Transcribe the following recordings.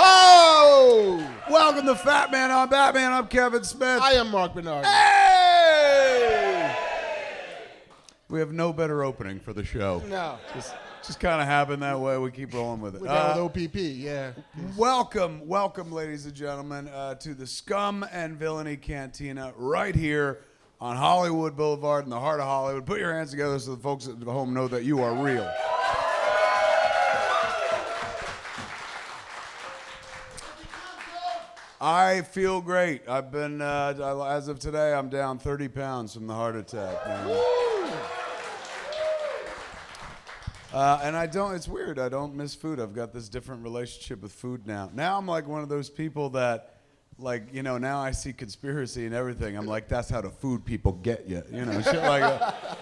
Ho! Welcome to Fatman on Batman. I'm Kevin Smith. I am Marc Bernardin. Hey! We have no better opening for the show. No. Just kind of happened that way. We keep rolling with it. We're down with OPP, yeah. Welcome, ladies and gentlemen, to the Scum and Villainy Cantina right here on Hollywood Boulevard in the heart of Hollywood. Put your hands together so the folks at home know that you are real. I feel great. I've been, as of today, I'm down 30 pounds from the heart attack. And it's weird. I don't miss food. I've got this different relationship with food now. Now I'm like one of those people that, now I see conspiracy and everything. I'm like, that's how the food people get you, shit like that.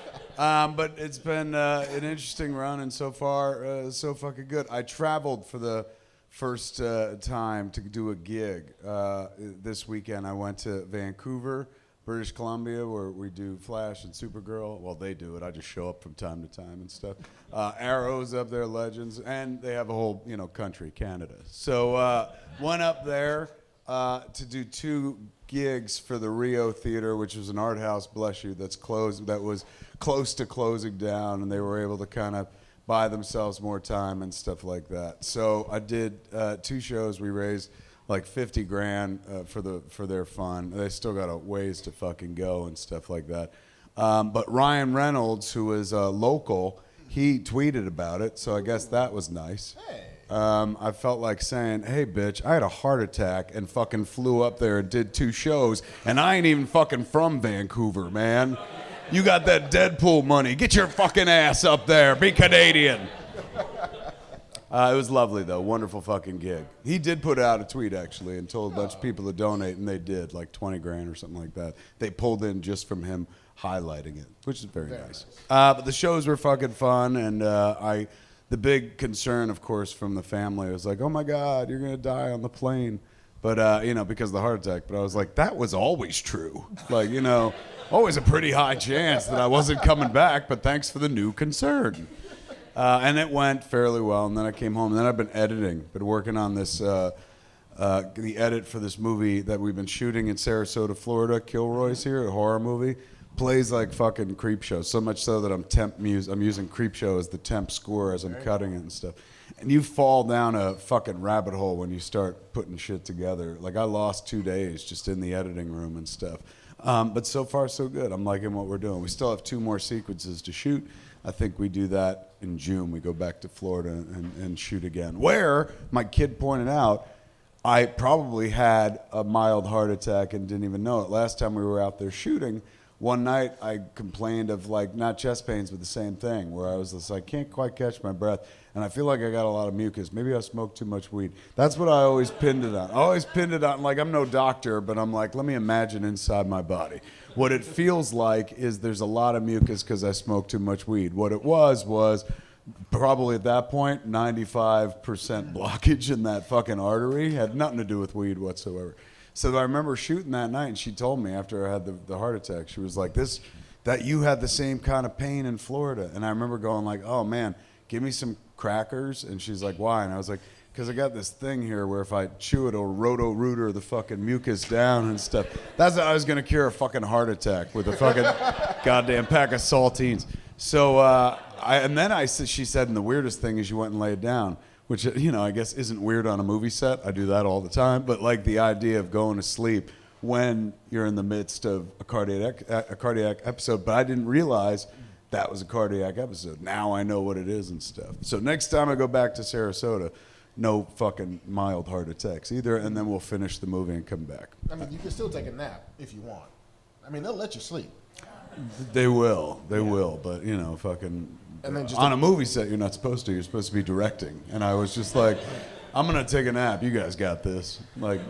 But it's been an interesting run, and so far, so fucking good. I traveled for the first time to do a gig this weekend. I went to Vancouver, British Columbia, where we do Flash and Supergirl. Well, they do it. I just show up from time to time and stuff. Arrow's up there, Legends, and they have a whole, country, Canada. So went up there to do 2 gigs for the Rio Theater, which was an art house, bless you, that was close to closing down, and they were able to kind of buy themselves more time and stuff like that. So I did 2 shows. We raised like $50,000 for their fun. They still got a ways to fucking go and stuff like that. But Ryan Reynolds, who is local, he tweeted about it, so I guess that was nice. Hey. I felt like saying, hey, bitch, I had a heart attack and fucking flew up there and did 2 shows, and I ain't even fucking from Vancouver, man. You got that Deadpool money. Get your fucking ass up there. Be Canadian. It was lovely, though. Wonderful fucking gig. He did put out a tweet, actually, and told a bunch of people to donate, and they did, like $20,000 or something like that. They pulled in just from him highlighting it, which is very nice. But the shows were fucking fun, and the big concern, of course, from the family was like, oh, my God, you're going to die on the plane. But, because of the heart attack. But I was like, that was always true. Like, always a pretty high chance that I wasn't coming back, but thanks for the new concern. And it went fairly well, and then I came home, and then I've been working on this, the edit for this movie that we've been shooting in Sarasota, Florida. Kilroy's here, a horror movie. Plays like fucking Creepshow, so much so that I'm using Creepshow as the temp score as I'm cutting it and stuff. And you fall down a fucking rabbit hole when you start putting shit together. Like, I lost 2 days just in the editing room and stuff. But so far, so good. I'm liking what we're doing. We still have 2 more sequences to shoot. I think we do that in June. We go back to Florida and shoot again. Where, my kid pointed out, I probably had a mild heart attack and didn't even know it. Last time we were out there shooting, one night I complained of, like, not chest pains, but the same thing, where I was just like, can't quite catch my breath, and I feel like I got a lot of mucus. Maybe I smoked too much weed. That's what I always pinned it on. Like, I'm no doctor, but I'm like, let me imagine inside my body. What it feels like is there's a lot of mucus because I smoked too much weed. What it was probably at that point, 95% blockage in that fucking artery. Had nothing to do with weed whatsoever. So I remember shooting that night, and she told me after I had the heart attack, she was like, that you had the same kind of pain in Florida. And I remember going like, oh man, give me some crackers. And she's like, why? And I was like, because I got this thing here where if I chew it, it'll roto-rooter the fucking mucus down and stuff. That's how I was going to cure a fucking heart attack with a fucking goddamn pack of saltines. So, she said, and the weirdest thing is you went and laid down. Which, I guess isn't weird on a movie set. I do that all the time. But like the idea of going to sleep when you're in the midst of a cardiac episode. But I didn't realize that was a cardiac episode. Now I know what it is and stuff. So next time I go back to Sarasota, no fucking mild heart attacks either. And then we'll finish the movie and come back. I mean, you can still take a nap if you want. I mean, they'll let you sleep. They will. But, fucking... And then just on a movie set, you're not supposed to. You're supposed to be directing. And I was just like, I'm going to take a nap. You guys got this. Like,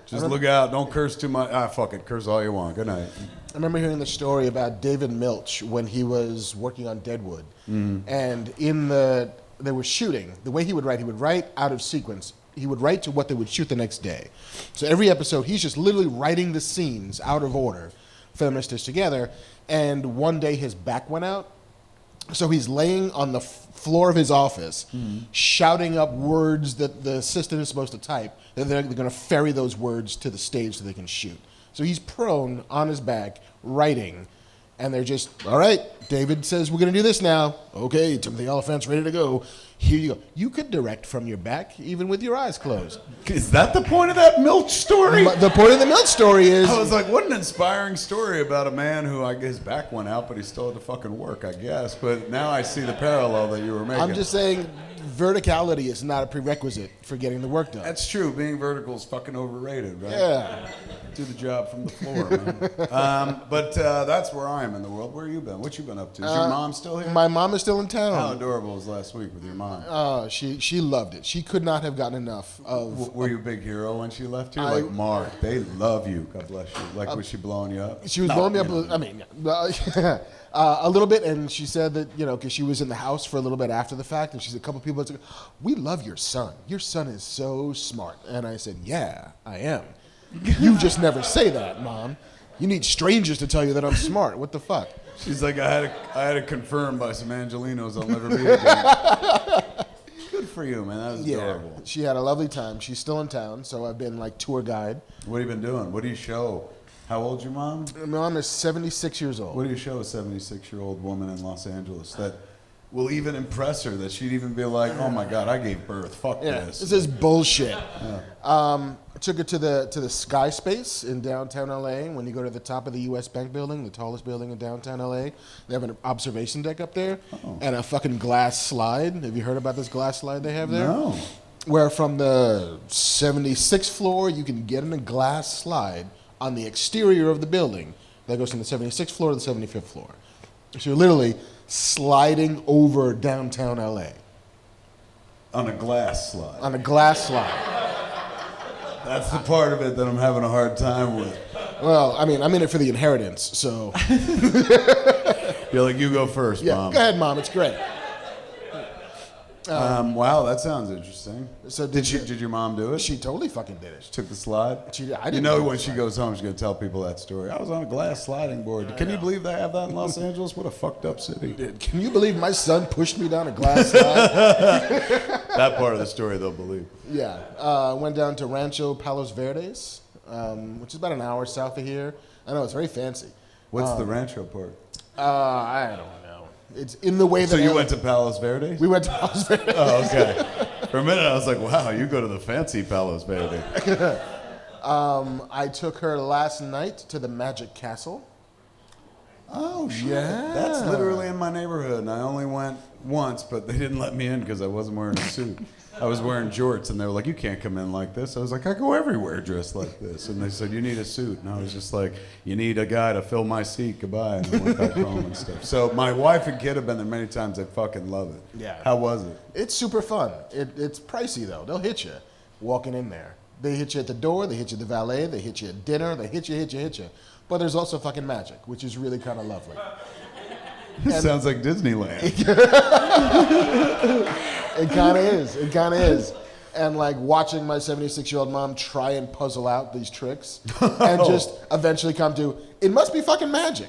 just look out. Don't curse too much. Fuck it. Curse all you want. Good night. I remember hearing the story about David Milch when he was working on Deadwood. Mm-hmm. And they were shooting. The way he would write out of sequence. He would write to what they would shoot the next day. So every episode, he's just literally writing the scenes out of order for them to stitch together. And one day his back went out. So he's laying on the floor of his office, shouting up words that the assistant is supposed to type. Then they're going to ferry those words to the stage so they can shoot. So he's prone on his back, writing, and they're just, all right, David says we're going to do this now. Okay, Timothy Oliphant's ready to go. Here you go. You could direct from your back, even with your eyes closed. Is that the point of that Milch story? The point of the Milch story is... I was like, what an inspiring story about a man who, I guess, his back went out, but he still had to fucking work, I guess. But now I see the parallel that you were making. I'm just saying, verticality is not a prerequisite for getting the work done. That's true. Being vertical is fucking overrated, right? Yeah. Do the job from the floor, man. But that's where I am in the world. Where you been? What you been up to? Is your mom still here? My mom is still in town. How adorable was last week with your mom? She loved it. She could not have gotten enough of... Were you a big hero when she left you? Like, Mark, they love you. God bless you. Like, was she blowing you up? She was blowing me up. I mean, a little bit. And she said that, because she was in the house for a little bit after the fact. And she said, a couple people said, we love your son. Your son is so smart. And I said, yeah, I am. You just never say that, Mom. You need strangers to tell you that I'm smart. What the fuck? She's like, I had it confirmed by some Angelinos I'll never meet again. Good for you, man. That was adorable. She had a lovely time. She's still in town, so I've been like tour guide. What have you been doing? What do you show? How old's your mom? My mom is 76 years old. What do you show a 76-year-old woman in Los Angeles that will even impress her, that she'd even be like, oh my God, I gave birth. Fuck this. This is bullshit. Yeah. I took her to the Sky Space in downtown LA. When you go to the top of the US Bank building, the tallest building in downtown LA, they have an observation deck up there and a fucking glass slide. Have you heard about this glass slide they have there? No. Where from the 76th floor, you can get in a glass slide on the exterior of the building that goes from the 76th floor to the 75th floor. So you're literally sliding over downtown LA. On a glass slide. On a glass slide. That's the part of it that I'm having a hard time with. Well, I mean, I'm in it for the inheritance, so. You're like, you go first, Mom. Go ahead, Mom. It's great. Wow, that sounds interesting. So did your mom do it? She totally fucking did it. She took the slide? I didn't when she goes home, she's going to tell people that story. I was on a glass sliding board. Can you believe they have that in Los Angeles? What a fucked up city. Can you believe my son pushed me down a glass slide? That part of the story they'll believe. Yeah. Went down to Rancho Palos Verdes, which is about an hour south of here. I know, it's very fancy. What's the Rancho part? I don't know. It's in the way that... So you went to Palos Verdes? We went to Palos Verdes. Oh, okay. For a minute, I was like, wow, you go to the fancy Palos Verdes. I took her last night to the Magic Castle. Oh, shit. Yeah. That's literally in my neighborhood, and I only went once, but they didn't let me in because I wasn't wearing a suit. I was wearing jorts, and they were like, you can't come in like this. I was like, I go everywhere dressed like this. And they said, you need a suit. And I was just like, you need a guy to fill my seat. Goodbye. And I went back home and stuff. So my wife and kid have been there many times. They fucking love it. Yeah. How was it? It's super fun. It's pricey, though. They'll hit you walking in there. They hit you at the door. They hit you at the valet. They hit you at dinner. They hit you. But there's also fucking magic, which is really kind of lovely. Sounds like Disneyland. It kind of is. And like watching my 76-year-old mom try and puzzle out these tricks and just eventually come to, it must be fucking magic.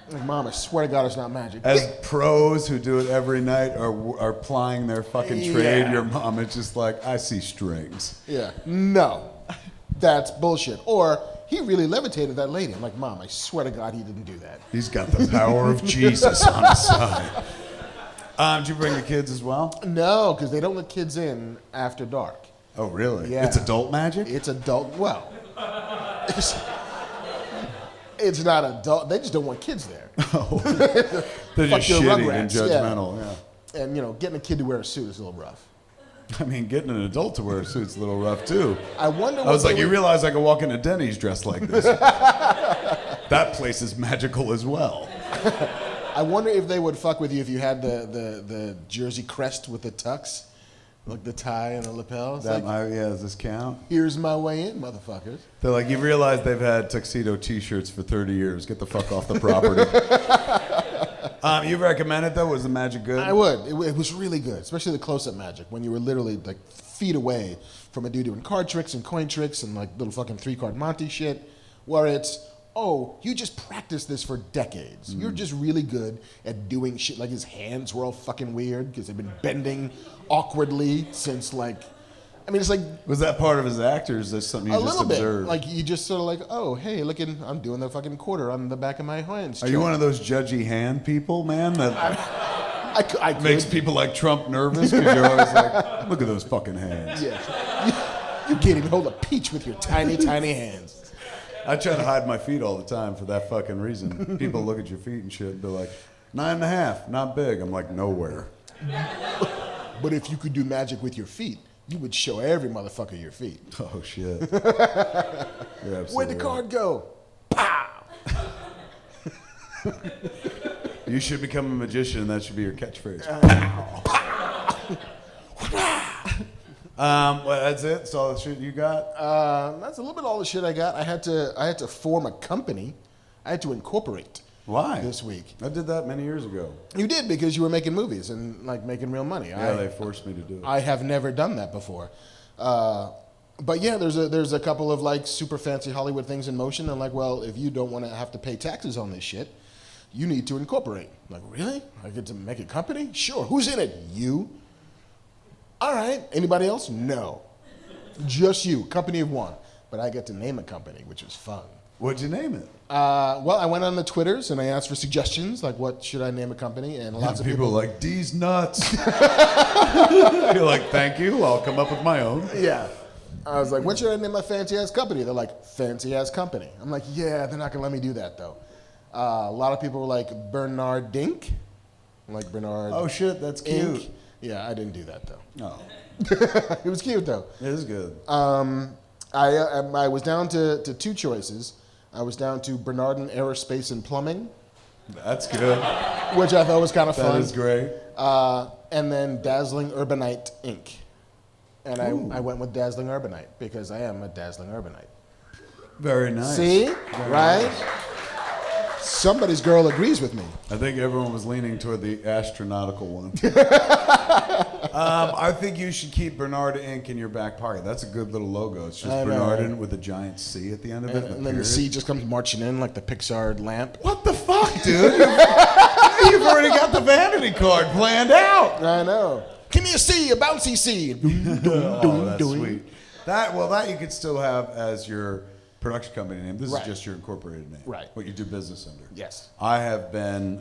Like, Mom, I swear to God it's not magic. As pros who do it every night are plying their fucking trade, your mom is just like, I see strings. Yeah. No. That's bullshit. Or he really levitated that lady. I'm like, Mom, I swear to God he didn't do that. He's got the power of Jesus on his side. Did you bring the kids as well? No, because they don't let kids in after dark. Oh, really? Yeah. It's adult magic? It's adult. Well, it's not adult. They just don't want kids there. Oh. They're just shitty and judgmental. Yeah. And, getting a kid to wear a suit is a little rough. I mean, getting an adult to wear a suit's a little rough, too. I wonder. I was like, you realize I could walk into Denny's dressed like this. That place is magical as well. I wonder if they would fuck with you if you had the jersey crest with the tux, like the tie and the lapels. Does this count? Here's my way in, motherfuckers. They're like, you realize they've had tuxedo T-shirts for 30 years. Get the fuck off the property. You recommend it, though? Was the magic good? I would. It was really good, especially the close-up magic, when you were literally like feet away from a dude doing card tricks and coin tricks and like little fucking 3-card Monty shit, where it's oh, you just practiced this for decades. You're just really good at doing shit. Like his hands were all fucking weird because they've been bending awkwardly since like, I mean, it's like Was that part of his act, or is this something you a just little observed? bit. Like you just sort of like, oh, hey, look, I'm doing the fucking quarter on the back of my hands. Are you one of those judgy hand people, man, that I could. makes people like Trump nervous because you're always like, look at those fucking hands. Yeah. You can't even hold a peach with your tiny, tiny hands. I try to hide my feet all the time for that fucking reason. People look at your feet and shit and be like, 9.5, not big. I'm like, nowhere. But if you could do magic with your feet, you would show every motherfucker your feet. Oh, shit. Where'd the card go? Pow! You should become a magician. That should be your catchphrase. Well, that's it? That's all the shit you got? That's a little bit all the shit I got. I had to form a company. I had to incorporate. Why? This week. I did that many years ago. You did because you were making movies and like making real money. Yeah, they forced me to do it. I have never done that before. But yeah, there's a couple of like super fancy Hollywood things in motion. And like, well, if you don't want to have to pay taxes on this shit, you need to incorporate. I'm like, really? I get to make a company? Sure. Who's in it? You. All right. Anybody else? No. Just you. Company of one. But I get to name a company, which is fun. What'd you name it? Well, I went on the Twitters and I asked for suggestions, like what should I name a company, and lots of people are like, D's nuts. You're like, thank you, I'll come up with my own. Yeah. I was like, what should I name my fancy ass company? They're like, fancy ass company. I'm like, yeah, they're not gonna let me do that though. A lot of people were like Bernardin, like Bernard. Oh shit, that's cute. Inc. Yeah, I didn't do that though. Oh, It was cute though. it is good. I was down to two choices. I was down to Bernardin Aerospace and Plumbing, That's good. which I thought was kind of fun. That is great. And then Dazzling Urbanite Inc. And I went with Dazzling Urbanite because I am a Dazzling Urbanite. Very nice. See? Very Right? nice. Somebody's girl agrees with me. I think everyone was leaning toward the astronautical one. I think you should keep Bernard Inc. in your back pocket. That's a good little logo. It's just Bernardin with a giant C at the end of it. And then the C just comes marching in like the Pixar lamp. What the fuck, dude? You've already got the vanity card planned out. I know. Give me a C, a bouncy C. Oh, that's sweet. That you could still have as your production company name. This Right. is just your incorporated name. Right. What you do business under. Yes. I have been,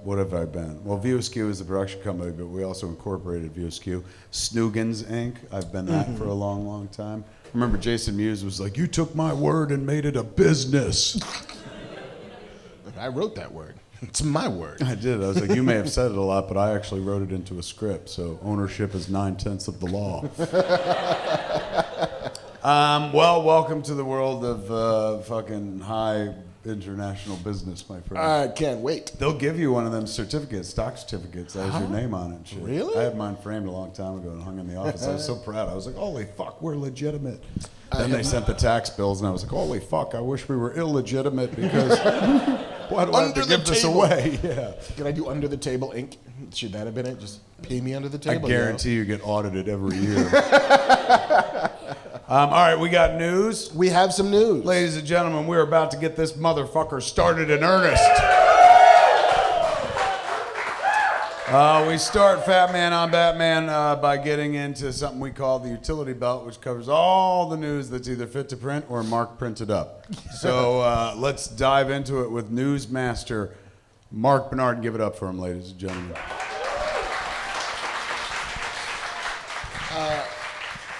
what have I been? Well, VOSQ is the production company, but we also incorporated VOSQ. Snoogans Inc. I've been that for a long, long time. I remember Jason Mewes was like, you took my word and made it a business. I wrote that word. It's my word. I did. I was like, you may have said it a lot, but I actually wrote it into a script, so ownership is 9/10 of the law. Well, welcome to the world of fucking high international business, my friend. I can't wait. They'll give you one of them certificates, stock certificates, that has your name on it and shit. Really? I had mine framed a long time ago and hung in the office. I was so proud. I was like, holy fuck, we're legitimate. Then they sent the tax bills, and I was like, holy fuck, I wish we were illegitimate because why do I have to give this away? Yeah. Can I do Under the Table Inc.? Should that have been it? Just pay me under the table? I guarantee you get audited every year. All right, we got news. We have some news. Ladies and gentlemen, we're about to get this motherfucker started in earnest. We start Fatman on Batman by getting into something we call the utility belt, which covers all the news that's either fit to print or Mark printed up. So let's dive into it with Newsmaster Mark Bernardin. Give it up for him, ladies and gentlemen.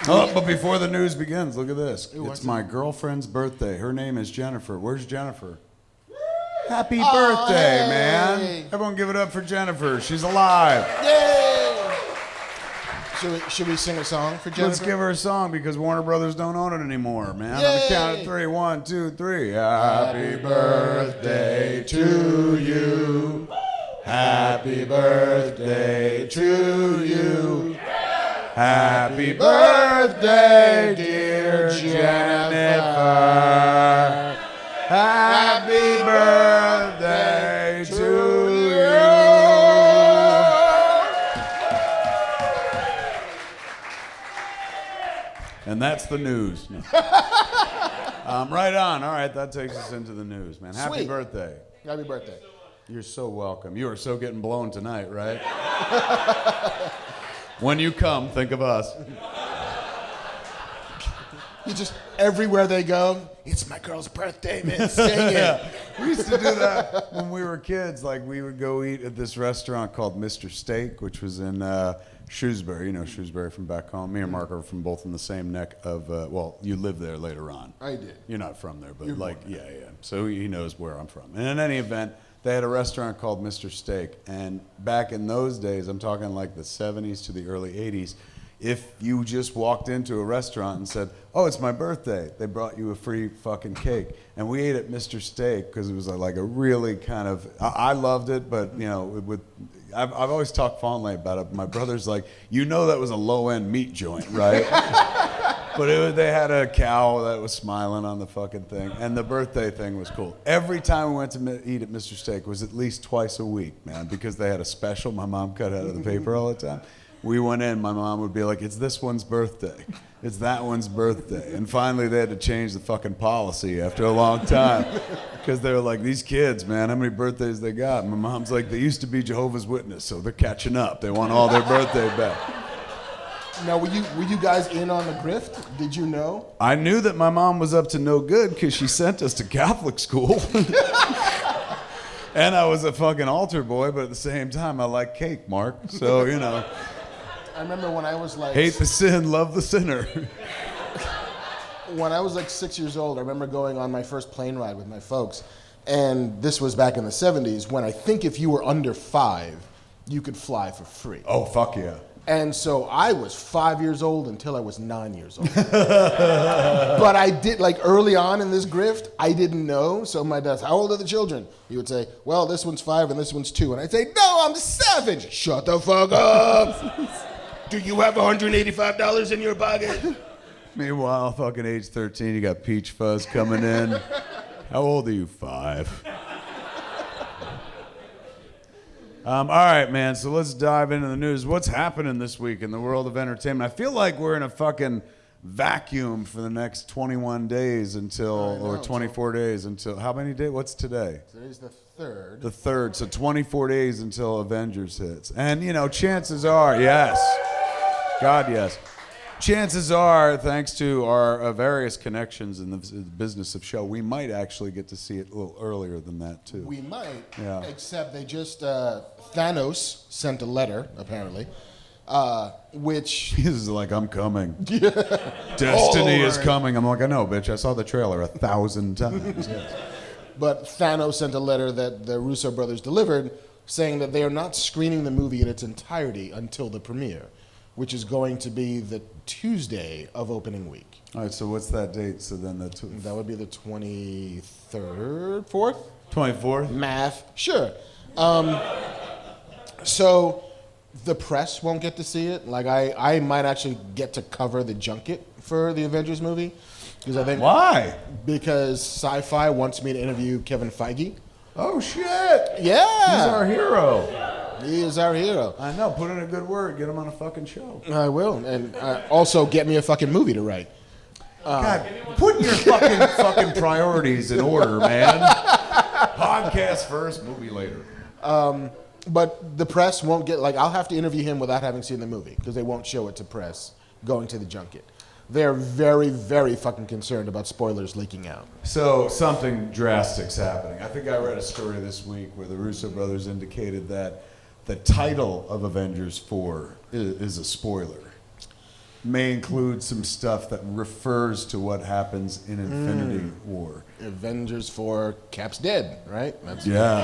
But before the news begins, look at this. It's my girlfriend's birthday. Her name is Jennifer. Where's Jennifer? Happy birthday, hey. man. Everyone give it up for Jennifer. She's alive. Yay! Should we sing a song for Jennifer? Let's give her a song because Warner Brothers don't own it anymore, man. Yay. On the count of 3. 1, 2, 3. Happy birthday to you. Happy birthday to you. Happy birthday, dear Jennifer. Happy birthday to you. And and that's the news. No. Right on. All right, that takes us into the news, man. Happy Sweet. birthday. Happy birthday. You're so welcome. You are so getting blown tonight, right? When you come, think of us. You just, everywhere they go, it's my girl's birthday, man, sing it. Yeah. We used to do that when we were kids. Like, we would go eat at this restaurant called Mr. Steak, which was in Shrewsbury. You know Shrewsbury from back home. Me and Mark are from both in the same neck of, well, you lived there later on. I did. You're not from there, but You're like, born yeah. So he knows where I'm from. And in any event, they had a restaurant called Mr. Steak. And back in those days, I'm talking like the 70s to the early 80s, if you just walked into a restaurant and said, oh, it's my birthday, they brought you a free fucking cake. And we ate at Mr. Steak because it was like a really kind of, I loved it, but you know, I've always talked fondly about it. My brother's like, you know that was a low-end meat joint, right? But they had a cow that was smiling on the fucking thing, and the birthday thing was cool. Every time we went to eat at Mr. Steak was at least twice a week, man, because they had a special my mom cut out of the paper all the time. We went in, my mom would be like, it's this one's birthday. It's that one's birthday. And finally they had to change the fucking policy after a long time. Because they were like, these kids, man, how many birthdays they got? And my mom's like, they used to be Jehovah's Witness, so they're catching up. They want all their birthday back. Now, were you guys in on the grift? Did you know? I knew that my mom was up to no good because she sent us to Catholic school. And I was a fucking altar boy, but at the same time, I like cake, Mark. So, you know. I remember when I was like... Hate the sin, love the sinner. When I was like 6 years old, I remember going on my first plane ride with my folks. And this was back in the 70s when I think if you were under 5, you could fly for free. Oh, fuck yeah. And so I was 5 years old until I was 9 years old. But I did, like early on in this grift, I didn't know. So my dad, how old are the children? He would say, well, this one's 5 and this one's 2. And I'd say, no, I'm 7. Shut the fuck up. Do you have $185 in your pocket? Meanwhile, fucking age 13, you got peach fuzz coming in. How old are you? 5. All right, man, so let's dive into the news. What's happening this week in the world of entertainment? I feel like we're in a fucking vacuum for the next 21 days until, or 24 days until, how many days? What's today? Today's the 3rd. The 3rd, so 24 days until Avengers hits. And, you know, chances are, yes, God, yes. Chances are, thanks to our various connections in the business of show, we might actually get to see it a little earlier than that, too. We might, Yeah. except they just, Thanos sent a letter, apparently, which... He's like, I'm coming. Destiny is coming. I'm like, I know, bitch. I saw the trailer 1,000 times. Yes. But Thanos sent a letter that the Russo brothers delivered saying that they are not screening the movie in its entirety until the premiere, which is going to be the Tuesday of opening week. All right, so what's that date? So then That would be the 23rd, 4th? 24th? Math, sure. So the press won't get to see it. Like I might actually get to cover the junket for the Avengers movie. Because I think Why? Because Sci-Fi wants me to interview Kevin Feige. Oh, shit. Yeah. He's our hero. He is our hero. I know. Put in a good word. Get him on a fucking show. I will. And also get me a fucking movie to write. God, put your fucking priorities in order, man. Podcast first, movie later. But the press won't get, like, I'll have to interview him without having seen the movie because they won't show it to press going to the junket. They're very, very fucking concerned about spoilers leaking out. So something drastic's happening. I think I read a story this week where the Russo brothers indicated that the title of Avengers 4 is a spoiler. May include some stuff that refers to what happens in Infinity War. Avengers 4, Cap's dead, right? Yeah.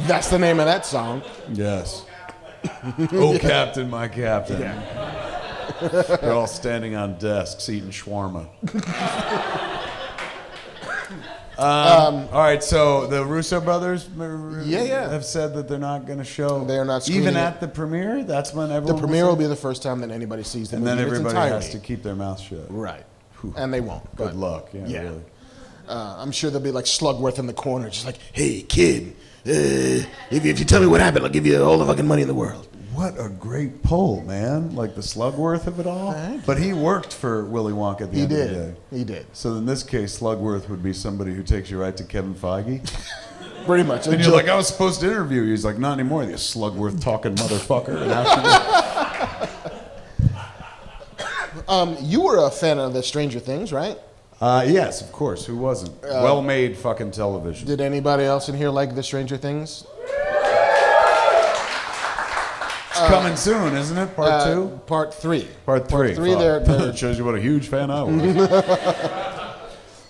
That's the name of that song. Yes. Oh, Captain, my Captain. Yeah. They're all standing on desks eating shawarma. All right, so the Russo brothers have said that they're not going to show. They're not screening even it. at the premiere. That's when everyone. The premiere will be the first time that anybody sees the and movie then in its everybody entirety. has to keep their mouth shut. Right. And they won't. Good but, luck. Yeah, yeah. really. I'm sure there'll be like Slugworth in the corner, just like, hey, kid, if you tell me what happened, I'll give you all the fucking money in the world. What a great pull, man. Like the Slugworth of it all. But he worked for Willy Wonka at the end of the day. He did. So in this case, Slugworth would be somebody who takes you right to Kevin Feige. Pretty much. And you're like, I was supposed to interview you. He's like, not anymore, you Slugworth talking motherfucker. You were a fan of the Stranger Things, right? Yes, of course. Who wasn't? Well-made fucking television. Did anybody else in here like the Stranger Things? It's coming soon, isn't it? Part 2? Part 3. Part 3. They're shows you what a huge fan I was.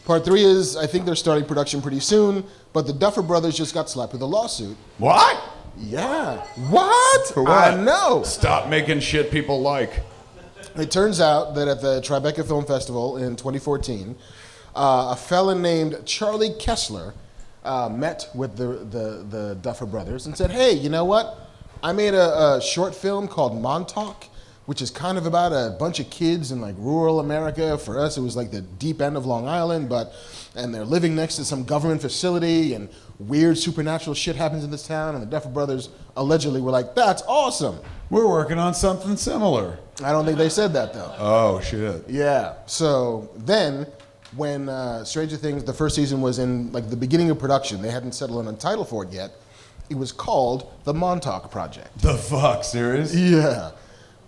Part 3 is, I think they're starting production pretty soon, but the Duffer Brothers just got slapped with a lawsuit. What? Yeah. What? For what? I know. Stop making shit people like. It turns out that at the Tribeca Film Festival in 2014, a fella named Charlie Kessler met with the Duffer Brothers and said, hey, you know what? I made a short film called Montauk, which is kind of about a bunch of kids in like rural America. For us, it was like the deep end of Long Island, and they're living next to some government facility, and weird supernatural shit happens in this town, and the Duffer Brothers allegedly were like, that's awesome. We're working on something similar. I don't think they said that, though. Oh, shit. Yeah. So then, when Stranger Things, the first season was in like the beginning of production, they hadn't settled on a title for it yet. It was called the Montauk Project. The fuck? Serious? Yeah.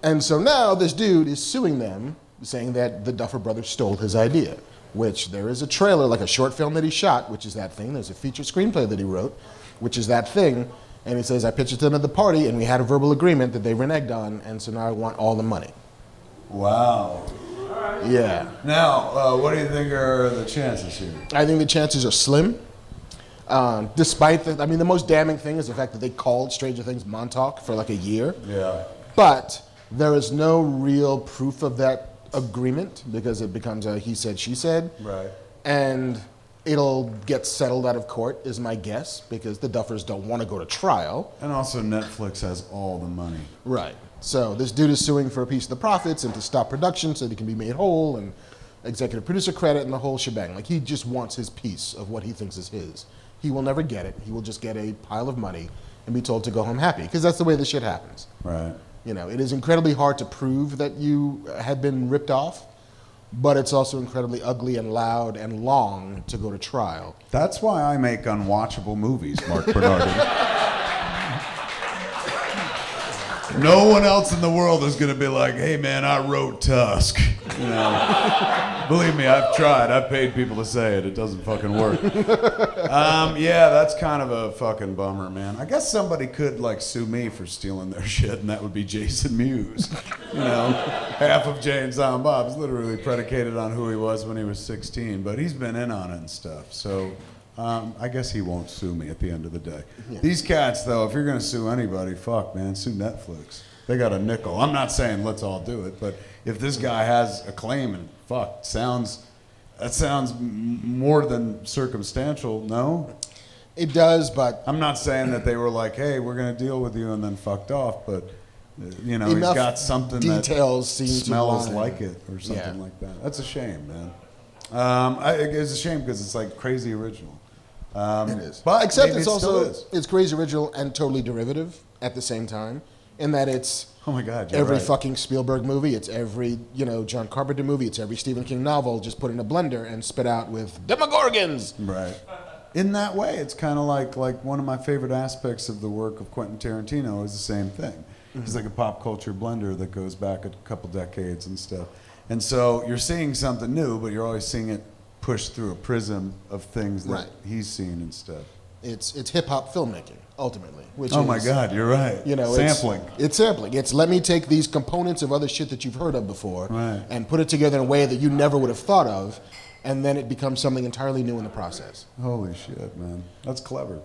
And so now this dude is suing them, saying that the Duffer Brothers stole his idea, which there is a trailer, like a short film that he shot, which is that thing. There's a feature screenplay that he wrote, which is that thing. And he says, I pitched it to them at the party, and we had a verbal agreement that they reneged on, and so now I want all the money. Wow. Yeah. Now, what do you think are the chances here? I think the chances are slim. Despite the most damning thing is the fact that they called Stranger Things Montauk for like a year. Yeah. But there is no real proof of that agreement because it becomes a he said, she said. Right. And it'll get settled out of court, is my guess, because the Duffers don't want to go to trial. And also Netflix has all the money. Right. So this dude is suing for a piece of the profits and to stop production so that he can be made whole and executive producer credit and the whole shebang. Like, he just wants his piece of what he thinks is his. He will never get it. He will just get a pile of money and be told to go home happy, because that's the way this shit happens. Right. You know, it is incredibly hard to prove that you have been ripped off, but it's also incredibly ugly and loud and long to go to trial. That's why I make unwatchable movies, Marc Bernardin. No one else in the world is going to be like, hey man, I wrote Tusk. You know, believe me, I've tried. I've paid people to say it. It doesn't fucking work. Yeah, that's kind of a fucking bummer, man. I guess somebody could like sue me for stealing their shit, and that would be Jason Mewes. You know, half of Jay and Silent Bob is literally predicated on who he was when he was 16, but he's been in on it and stuff. So I guess he won't sue me at the end of the day. Yeah. These cats, though, if you're going to sue anybody, fuck, man, sue Netflix. They got a nickel. I'm not saying let's all do it, but if this guy has a claim and fuck, that sounds more than circumstantial, no? It does, but... I'm not saying that they were like, hey, we're going to deal with you and then fucked off, but, you know, he's got something details that smells like it or something like that. That's a shame, man. It's a shame because it's like crazy original. It is. But except it's crazy original and totally derivative at the same time, in that it's oh my God, every fucking Spielberg movie, it's every John Carpenter movie, it's every Stephen King novel just put in a blender and spit out with Demogorgons. Right. In that way, it's kind of like one of my favorite aspects of the work of Quentin Tarantino is the same thing. Mm-hmm. It's like a pop culture blender that goes back a couple decades and stuff. And so you're seeing something new, but you're always seeing it pushed through a prism of things that he's seen and stuff. It's hip hop filmmaking ultimately. Which oh my God, you're right. You know, sampling. It's sampling. It's let me take these components of other shit that you've heard of before and put it together in a way that you never would have thought of, and then it becomes something entirely new in the process. Holy shit, man, that's clever.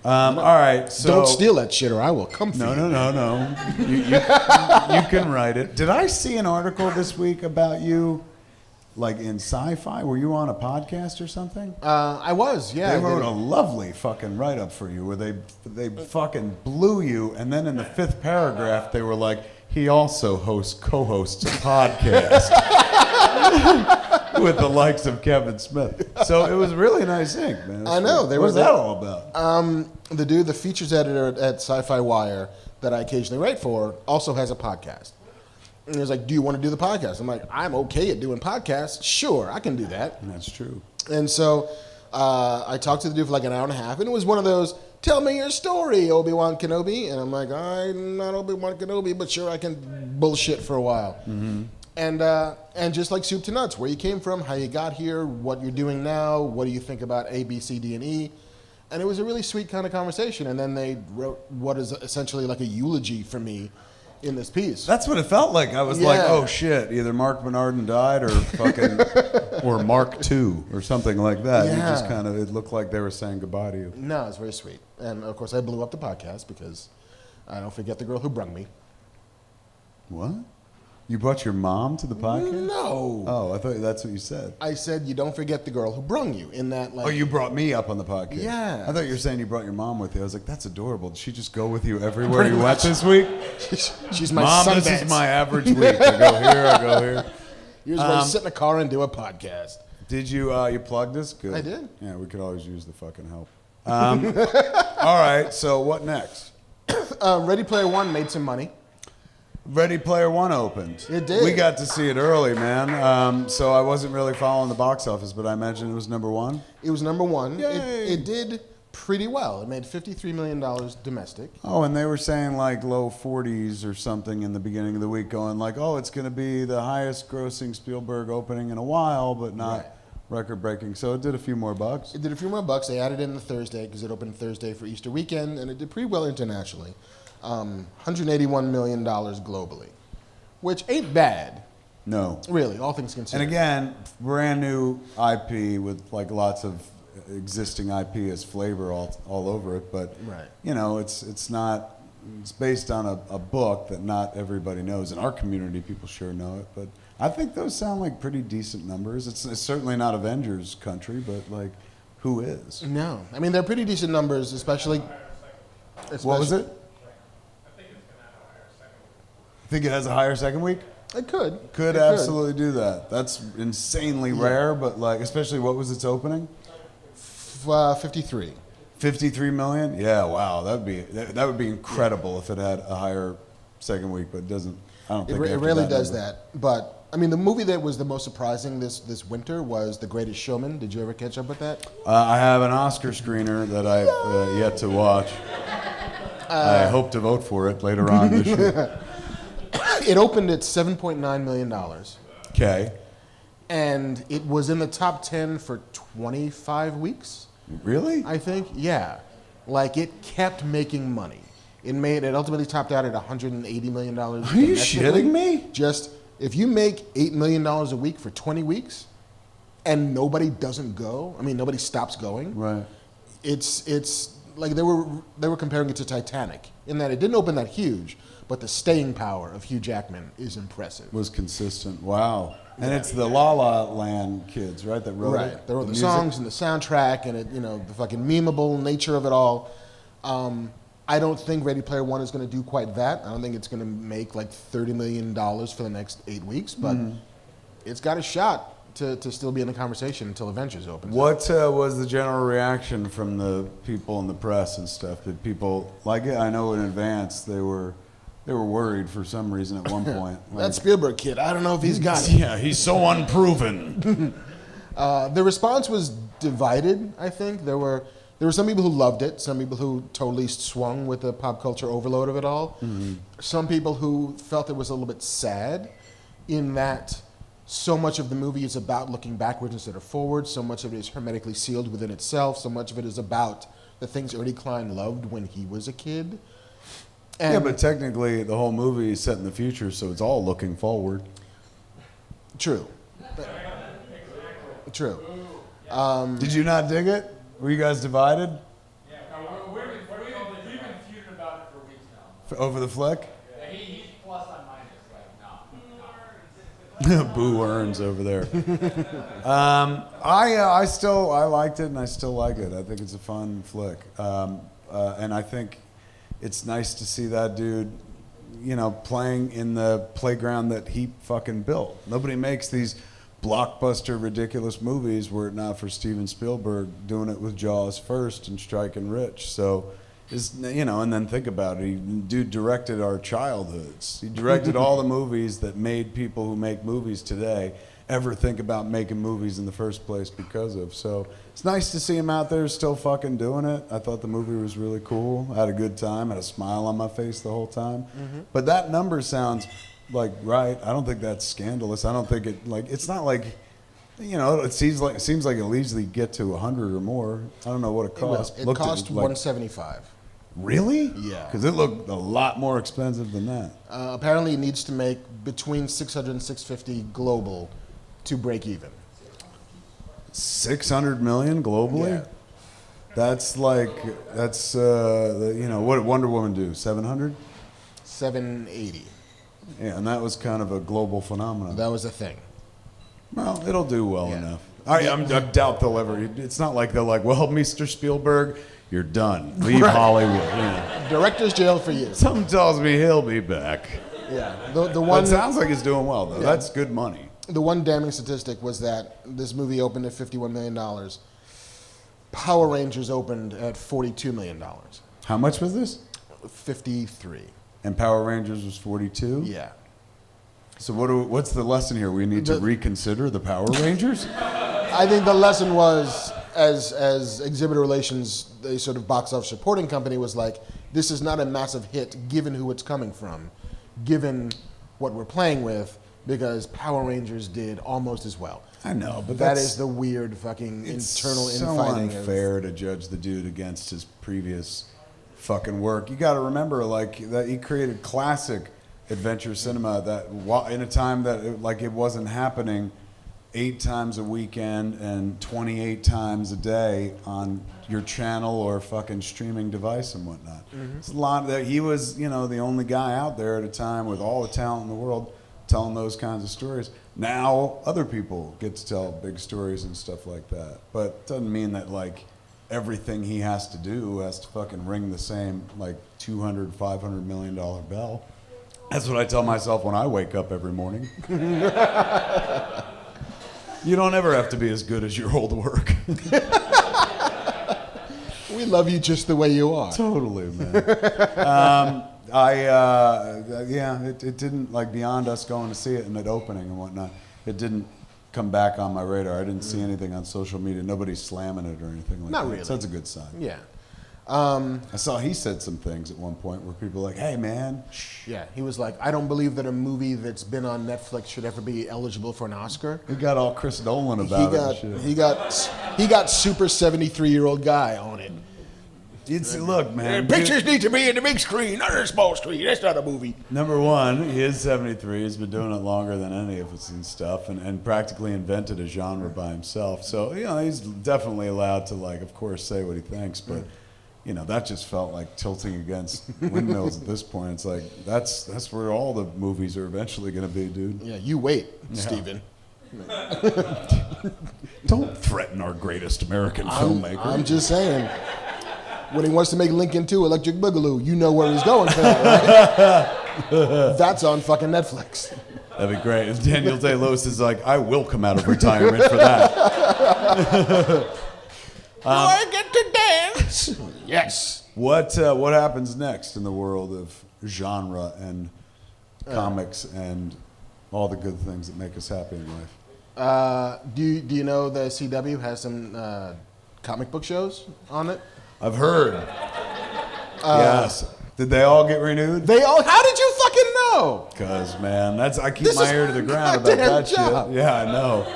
All right, so don't steal that shit, or I will come for you. No. You can write it. Did I see an article this week about you, like in Sci-Fi? Were you on a podcast or something? I was, yeah. They wrote a lovely fucking write-up for you, where they fucking blew you, and then in the 5th paragraph they were like, he also co-hosts a podcast. With the likes of Kevin Smith. So it was really nice ink, man. I know. What was that all about? The features editor at Sci-Fi Wire, that I occasionally write for, also has a podcast. And he was like, do you want to do the podcast? I'm like, I'm okay at doing podcasts. Sure, I can do that. And that's true. And so I talked to the dude for like an hour and a half, and it was one of those, tell me your story, Obi-Wan Kenobi. And I'm like, I'm not Obi-Wan Kenobi, but sure, I can bullshit for a while. Mm-hmm. And just like soup to nuts, where you came from, how you got here, what you're doing now, what do you think about A, B, C, D, and E. And it was a really sweet kind of conversation. And then they wrote what is essentially like a eulogy for me in this piece. That's what it felt like. I was like, oh shit, either Marc Bernardin died or fucking, or Mark II or something like that. Yeah. You just kind of, it looked like they were saying goodbye to you. No, it's very sweet. And of course, I blew up the podcast because I don't forget the girl who brung me. What? You brought your mom to the podcast? No. Oh, I thought that's what you said. I said you don't forget the girl who brung you in that like. Oh, you brought me up on the podcast. Yeah. I thought you were saying you brought your mom with you. I was like, that's adorable. Did she just go with you everywhere you went this week? She's my Mom, Sundance. this is my average week. I go here, I go here. You're just ready to sit in a car and do a podcast. Did you you plugged us? Good. I did. Yeah, we could always use the fucking help. All right, so what next? Ready Player One made some money. Ready Player One opened. It did. We got to see it early, man. So I wasn't really following the box office, but I imagine it was number one. It was number one. Yay. It did pretty well. It made $53 million domestic. Oh, and they were saying like low 40s or something in the beginning of the week, going like, oh, it's going to be the highest grossing Spielberg opening in a while, but not record breaking. So it did a few more bucks. It did a few more bucks. They added in the Thursday because it opened Thursday for Easter weekend, and it did pretty well internationally. $181 million globally, which ain't bad. No. Really, all things considered. And again, brand new IP with like lots of existing IP as flavor all over it, but you know, it's based on a book that not everybody knows. In our community, people sure know it, but I think those sound like pretty decent numbers. It's certainly not Avengers country, but like, who is? No, I mean they're pretty decent numbers, especially. What was it? Think it has a higher second week? It could. Could It absolutely do that. That's insanely rare, but like, especially what was its opening? 53. 53 million? Yeah, wow. That would be incredible if it had a higher second week, but it doesn't. I don't think It really does that. But I mean, the movie that was the most surprising this winter was The Greatest Showman. Did you ever catch up with that? I have an Oscar screener that I've yet to watch. I hope to vote for it later on this year. It opened at $7.9 million. Okay. And it was in the top 10 for 25 weeks. Really? I think, yeah. Like, it kept making money. It ultimately topped out at $180 million. Are you shitting me? Just, if you make $8 million a week for 20 weeks, and nobody doesn't go, I mean, nobody stops going. Right. It's like they were comparing it to Titanic, in that it didn't open that huge, but the staying power of Hugh Jackman is impressive. Was consistent. Wow. And it's the La La Land kids, right, that wrote it? Right. They wrote the music? songs and the soundtrack and the fucking memeable nature of it all. I don't think Ready Player One is going to do quite that. I don't think it's going to make like $30 million for the next 8 weeks, but it's got a shot to still be in the conversation until Avengers opens. What was the general reaction from the people in the press and stuff? Did people like it? I know in advance they were worried for some reason at one point. That Spielberg kid, I don't know if he's got it. Yeah, he's so unproven. The response was divided, I think. There were some people who loved it, some people who totally swung with the pop culture overload of it all. Mm-hmm. Some people who felt it was a little bit sad in that so much of the movie is about looking backwards instead of forward. So much of it is hermetically sealed within itself. So much of it is about the things Ernie Klein loved when he was a kid. And yeah, but technically the whole movie is set in the future, so it's all looking forward. True. True. Did you not dig it? Were you guys divided? Yeah, we've been feuding about it for weeks now. Over the flick? Yeah, he's plus on minus, like, no. Boo earns over there. I liked it, and I still like it. I think it's a fun flick, and I think it's nice to see that dude, playing in the playground that he fucking built. Nobody makes these blockbuster, ridiculous movies were it not for Steven Spielberg doing it with Jaws first and striking rich. So And then think about it. Dude directed our childhoods. He directed all the movies that made people who make movies today ever think about making movies in the first place because of. So it's nice to see him out there still fucking doing it. I thought the movie was really cool. I had a good time. Had a smile on my face the whole time. Mm-hmm. But that number sounds like right. I don't think that's scandalous. I don't think it's not like, it seems like it'll easily get to 100 or more. I don't know what it cost. It cost $175. Really? Yeah. Because it looked a lot more expensive than that. Apparently, it needs to make between 600 and 650 global to break even. 600 million globally? Yeah. That's what did Wonder Woman do? 700? 780. Yeah, and that was kind of a global phenomenon. That was a thing. Well, it'll do well enough. I doubt they'll ever. It's not like they're like, well, Mr. Spielberg, you're done. Leave Hollywood. Director's jail for you. Something tells me he'll be back. Yeah. The one. It sounds like he's doing well though. Yeah. That's good money. The one damning statistic was that this movie opened at $51 million. Power Rangers opened at $42 million. How much was this? 53. And Power Rangers was 42? Yeah. So what's the lesson here? We need to reconsider the Power Rangers? I think the lesson was, as exhibitor relations, a sort of box office supporting company was like, this is not a massive hit given who it's coming from, given what we're playing with, because Power Rangers did almost as well. I know, but that is the weird fucking internal infighting. It's so unfair to judge the dude against his previous fucking work. You got to remember, that he created classic adventure cinema that in a time that it wasn't happening 8 times a weekend and 28 times a day on your channel or fucking streaming device and whatnot. Mm-hmm. It's a lot that he was, the only guy out there at a time with all the talent in the world telling those kinds of stories. Now other people get to tell big stories and stuff like that. But it doesn't mean that everything he has to do has to fucking ring the same $200, $500 million bell. That's what I tell myself when I wake up every morning. You don't ever have to be as good as your old work. We love you just the way you are. Totally, man. It didn't, beyond us going to see it and it opening and whatnot, it didn't come back on my radar. I didn't see anything on social media. Nobody's slamming it or anything like that. Not really. So that's a good sign. Yeah. I saw he said some things at one point where people were like, hey, man. Yeah, he was like, I don't believe that a movie that's been on Netflix should ever be eligible for an Oscar. He got all Chris Nolan about it and shit. He got super 73-year-old guy on it. Look, man. Pictures need to be in the big screen, not a small screen. That's not a movie. Number one, he is 73. He's been doing it longer than any of us and stuff, and practically invented a genre by himself. So, he's definitely allowed to, of course, say what he thinks. But, that just felt like tilting against windmills at this point. It's like, that's where all the movies are eventually going to be, dude. Yeah, you wait, Steven. Don't threaten our greatest American filmmaker. I'm just saying. When he wants to make Lincoln 2 Electric Boogaloo, you know where he's going for that, right? That's on fucking Netflix. That'd be great. If Daniel Day-Lewis is like, I will come out of retirement for that. I get to dance. Yes. What happens next in the world of genre and comics and all the good things that make us happy in life? Do you know the CW has some comic book shows on it? I've heard. Yes. Did they all get renewed? How did you fucking know? Because, man, I keep my ear to the ground about that job. shit. Yeah, I know.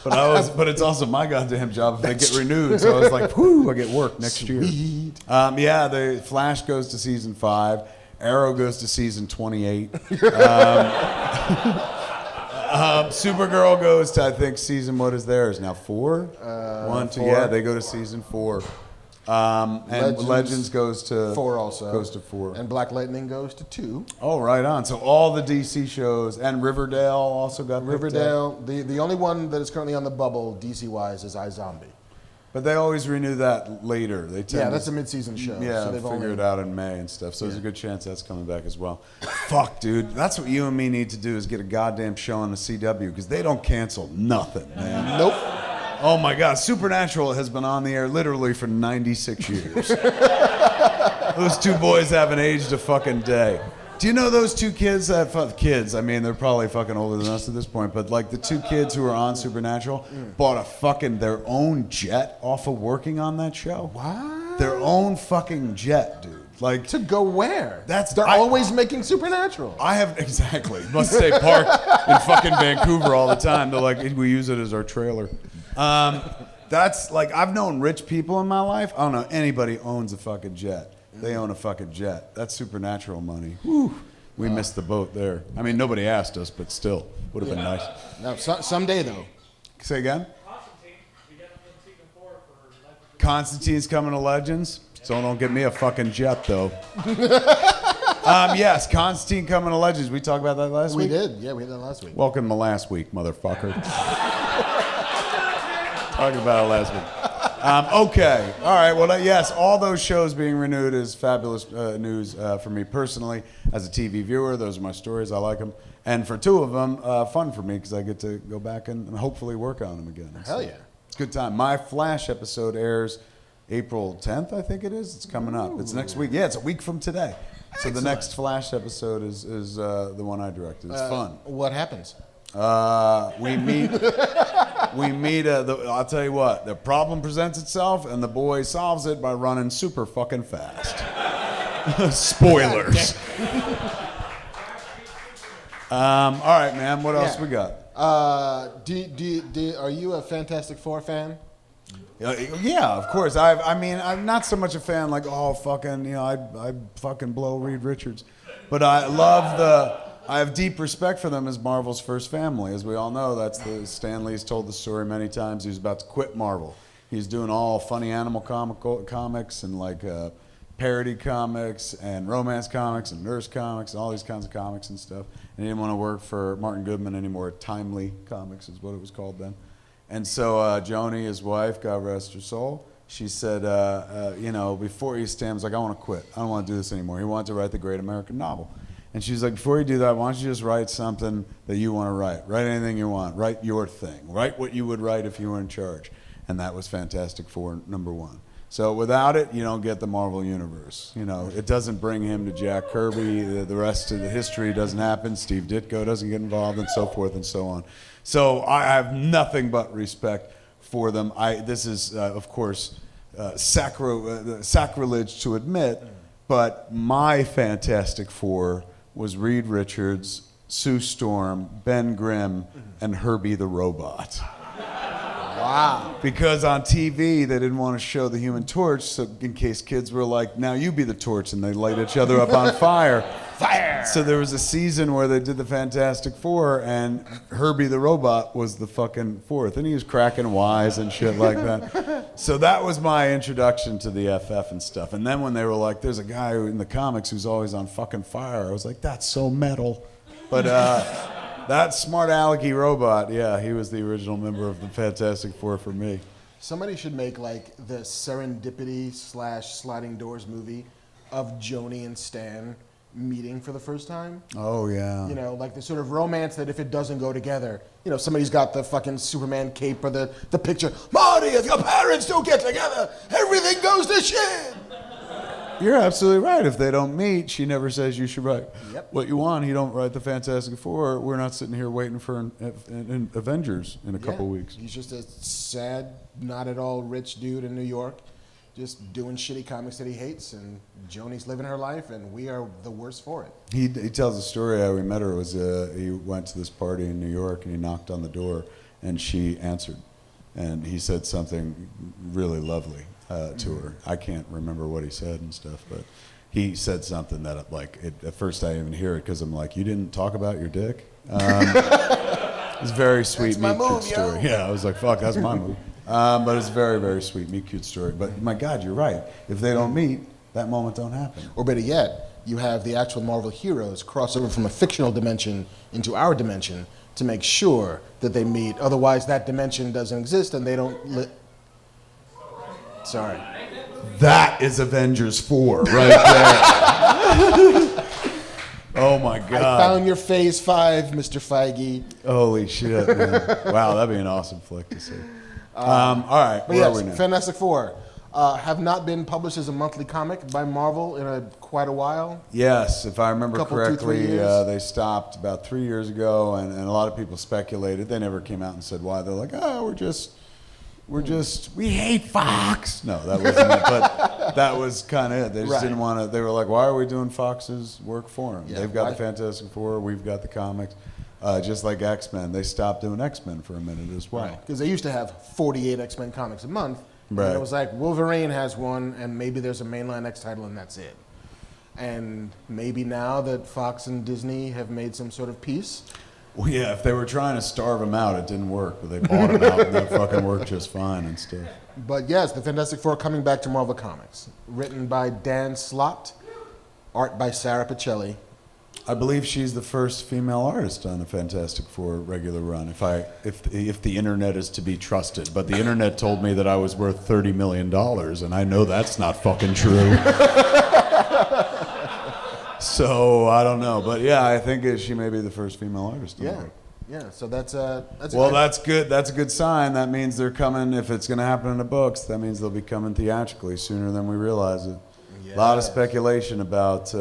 But it's also my goddamn job if they get renewed. So I was like, whoo, I get work next year. The Flash goes to season 5. Arrow goes to season 28. Supergirl goes to, I think, season, what is theirs now? 4? 1, 2, 4. Yeah, they go to season 4. And Legends goes to 4 also. Goes to 4. And Black Lightning goes to 2. Oh, right on. So all the DC shows and Riverdale also got Riverdale. The only one that is currently on the bubble DC-wise is iZombie. But they always renew that later. That's a mid-season show. Yeah, so figure it out in May and stuff. So there's a good chance that's coming back as well. Fuck, dude. That's what you and me need to do is get a goddamn show on the CW because they don't cancel nothing, man. Nope. Oh my God, Supernatural has been on the air literally for 96 years. Those two boys haven't aged a fucking day. Do you know those two kids kids, I mean, they're probably fucking older than us at this point, but like the two kids who were on Supernatural bought a fucking their own jet off of working on that show. What? Their own fucking jet, dude. Like To go where? They're always making Supernatural. I have exactly. Must stay parked in fucking Vancouver all the time. They're like, we use it as our trailer. That's like, I've known rich people in my life. I don't know anybody owns a fucking jet. They own a fucking jet. That's Supernatural money. Whew. We missed the boat there. I mean, nobody asked us, but still, would have been nice. No, someday though. Say again. Constantine, we got him in season 4 for Legends. Constantine's coming to Legends. So don't get me a fucking jet, though. Yes, Constantine coming to Legends. We talked about that last week? We did. Yeah, we did that last week. Welcome to last week, motherfucker. Talking about it last week. Okay. All right. Well, yes, all those shows being renewed is fabulous news for me personally. As a TV viewer, those are my stories. I like them. And for two of them, fun for me because I get to go back and hopefully work on them again. Hell yeah. It's a good time. My Flash episode airs April 10th, I think it is. It's coming up. It's next week. Yeah, it's a week from today. So the next Flash episode is the one I directed. It's fun. What happens? We meet. I'll tell you what. The problem presents itself, and the boy solves it by running super fucking fast. Spoilers. All right, man. What else we got? Are you a Fantastic Four fan? Yeah, of course. I'm not so much a fan like, oh, fucking, I fucking blow Reed Richards. But I have deep respect for them as Marvel's first family. As we all know, Stan Lee's told the story many times. He was about to quit Marvel. He's doing all funny animal comics and like parody comics and romance comics and nurse comics and all these kinds of comics and stuff. And he didn't want to work for Martin Goodman anymore. Timely Comics is what it was called then. And so Joni, his wife, God rest her soul, she said, before Stan was like, I want to quit. I don't want to do this anymore. He wanted to write the Great American Novel. And she's like, before you do that, why don't you just write something that you want to write? Write anything you want. Write your thing. Write what you would write if you were in charge. And that was Fantastic Four #1. So without it, you don't get the Marvel Universe. It doesn't bring him to Jack Kirby. The rest of the history doesn't happen. Steve Ditko doesn't get involved, and so forth and so on. So I have nothing but respect for them. This is, of course, sacrilege to admit, but my Fantastic Four was Reed Richards, Sue Storm, Ben Grimm, and Herbie the Robot. Wow. Because on TV, they didn't want to show the Human Torch, so in case kids were like, now you be the torch, and they light each other up on fire. Fire! So there was a season where they did the Fantastic Four, and Herbie the Robot was the fucking fourth, and he was cracking wise and shit like that. So that was my introduction to the FF and stuff. And then when they were like, there's a guy in the comics who's always on fucking fire, I was like, that's so metal. But that smart alecky robot, yeah, he was the original member of the Fantastic Four for me. Somebody should make like the Serendipity / Sliding Doors movie of Joni and Stan meeting for the first time. Oh, yeah. Like the sort of romance that if it doesn't go together, somebody's got the fucking Superman cape or the picture, Marty, if your parents don't get together, everything goes to shit. You're absolutely right. If they don't meet, she never says you should write what you want. He don't write the Fantastic Four. We're not sitting here waiting for an Avengers in a couple weeks. He's just a sad, not at all rich dude in New York, just doing shitty comics that he hates, and Joni's living her life, and we are the worse for it. He tells a story how we met her. Was he went to this party in New York, and he knocked on the door, and she answered. And he said something really lovely to her. I can't remember what he said and stuff, but he said something that at first I didn't even hear it because I'm like, you didn't talk about your dick? It's a very sweet, meet cute story. Yeah, I was like, fuck, that's my move. But it's a very, very sweet, meet cute story. But my God, you're right. If they don't meet, that moment don't happen. Or better yet, you have the actual Marvel heroes cross over from a fictional dimension into our dimension to make sure that they meet. Otherwise, that dimension doesn't exist and they don't Sorry. That is Avengers 4 right there. Oh my God. I found your phase 5, Mr. Feige. Holy shit, man. Wow, that'd be an awesome flick to see. All right, where are we now? Fantastic Four. have not been published as a monthly comic by Marvel in quite a while. Yes, if I remember Couple, 2-3 correctly, years. they stopped about 3 years ago, and a lot of people speculated. They never came out and said why. They're like, oh, we hate Fox. No, that wasn't it, but that was kind of it. They just didn't want to. They were like, why are we doing Fox's work for them? Yeah, They've got the Fantastic Four, we've got the comics. Just like X-Men, they stopped doing X-Men for a minute as well. Because they used to have 48 X-Men comics a month. Right. And it was like Wolverine has one, and maybe there's a mainline X title, and that's it. And maybe now that Fox and Disney have made some sort of peace. Well, yeah, if they were trying to starve him out, it didn't work. But they bought him out, and that fucking worked just fine and stuff. But yes, the Fantastic Four coming back to Marvel Comics. Written by Dan Slott, art by Sarah Pichelli. I believe she's the first female artist on the Fantastic Four regular run, if the internet is to be trusted. But the internet told me that I was worth $30 million, and I know that's not fucking true. So I don't know, but yeah, I think she may be the first female artist. Yeah. So that's well, that's good. That's a good sign. That means they're coming. If it's going to happen in the books, that means they'll be coming theatrically sooner than we realize it. Yes. A lot of speculation about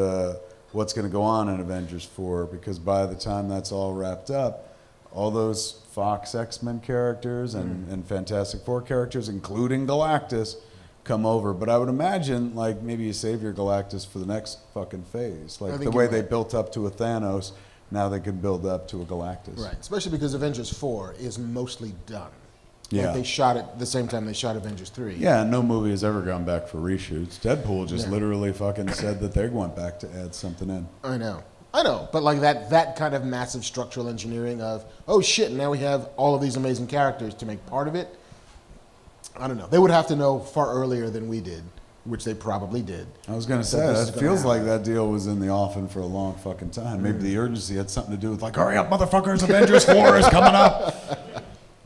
what's going to go on in Avengers 4, because by the time that's all wrapped up, all those Fox X-Men characters and Fantastic Four characters, including Galactus, come over. But I would imagine, like, maybe you save your Galactus for the next fucking phase. Like, the way they built up to a Thanos, now they can build up to a Galactus. Right, especially because Avengers 4 is mostly done. Yeah. Like they shot it the same time they shot Avengers 3. Yeah, no movie has ever gone back for reshoots. Deadpool just literally fucking said that they went back to add something in. I know. But like that kind of massive structural engineering of, oh shit, now we have all of these amazing characters to make part of it. I don't know. They would have to know far earlier than we did, which they probably did. I was going to say, that feels like that deal was in the offing for a long fucking time. Maybe the urgency had something to do with, like, hurry up, motherfuckers, Avengers 4 is coming up.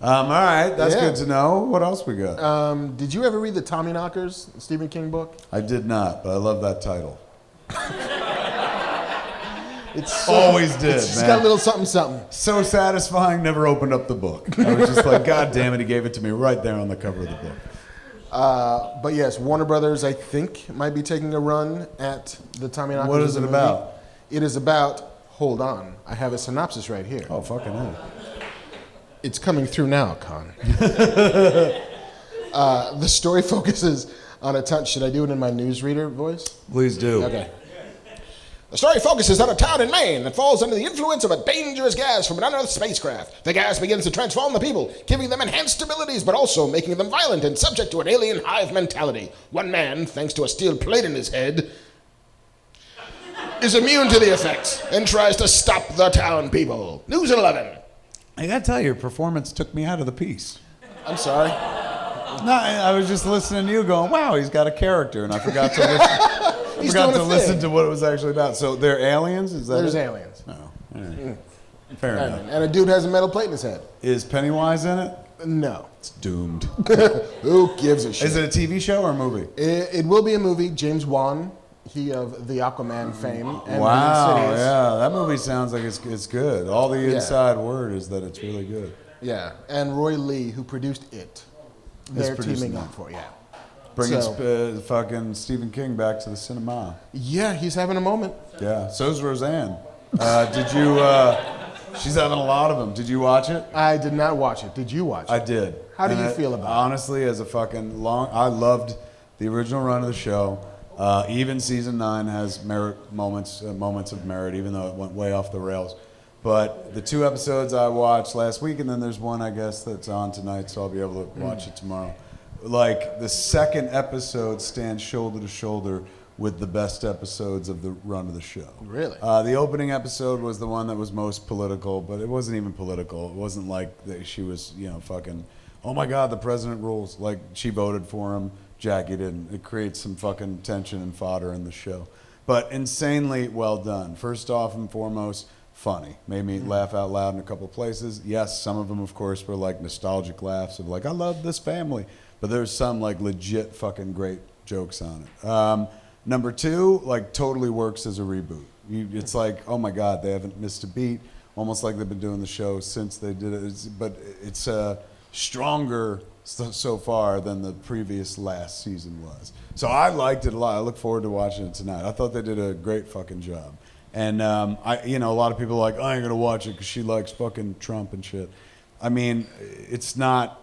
All right, that's good to know. What else we got? Did you ever read the Tommyknockers, Stephen King book? I did not, but I love that title. It's always did, It's man. got a little something, something. So satisfying, never opened up the book. I was just like, God damn it, he gave it to me right there on the cover of the book. But yes, Warner Brothers, I think, might be taking a run at the Tommyknockers. What is it about? It is about, hold on, I have a synopsis right here. Oh, fucking hell. It's coming through now, Con. The story focuses on a town. Should I do it in my newsreader voice? Please do. Okay. The story focuses on a town in Maine that falls under the influence of a dangerous gas from an unearthed spacecraft. The gas begins to transform the people, giving them enhanced abilities, but also making them violent and subject to an alien hive mentality. One man, thanks to a steel plate in his head, is immune to the effects and tries to stop the town people. News at 11. I gotta tell you, your performance took me out of the piece. I'm sorry. No, I was just listening to you going, wow, he's got a character, and I forgot to listen to what it was actually about. So they're aliens? Is that There's it? aliens. Oh, all right. Fair enough. And a dude has a metal plate in his head. Is Pennywise in it? No. It's doomed. Who gives a shit? Is it a TV show or a movie? It will be a movie. James Wan, he of the Aquaman fame. And Wow, Insidious. yeah, that movie sounds like it's good. All the inside word is that it's really good. Yeah, and Roy Lee, who produced it. They're producing teaming it. up for it, yeah. Bringing fucking Stephen King back to the cinema. Yeah, he's having a moment. Yeah, so's Roseanne. Did you? She's having a lot of them. Did you watch it? I did not watch it. Did you watch it? I did. How do you feel about it? Honestly, as a fucking I loved the original run of the show. Even season 9 has moments of merit, even though it went way off the rails. But the 2 episodes I watched last week, and then there's one, I guess, that's on tonight, so I'll be able to watch it tomorrow. Like, the second episode stands shoulder to shoulder with the best episodes of the run of the show. Really? The opening episode was the one that was most political, but it wasn't even political. It wasn't like that she was, fucking, oh my God, the president rules. Like, she voted for him, Jackie didn't. It creates some fucking tension and fodder in the show. But insanely well done. First off and foremost, funny. Made me laugh out loud in a couple of places. Yes, some of them, of course, were like nostalgic laughs of like, I love this family. But there's some like legit fucking great jokes on it. Number 2, like totally works as a reboot. It's like, oh my God, they haven't missed a beat. Almost like they've been doing the show since they did it. But it's stronger so far than the previous last season was. So I liked it a lot. I look forward to watching it tonight. I thought they did a great fucking job. And a lot of people are like, I ain't gonna watch it because she likes fucking Trump and shit. I mean, it's not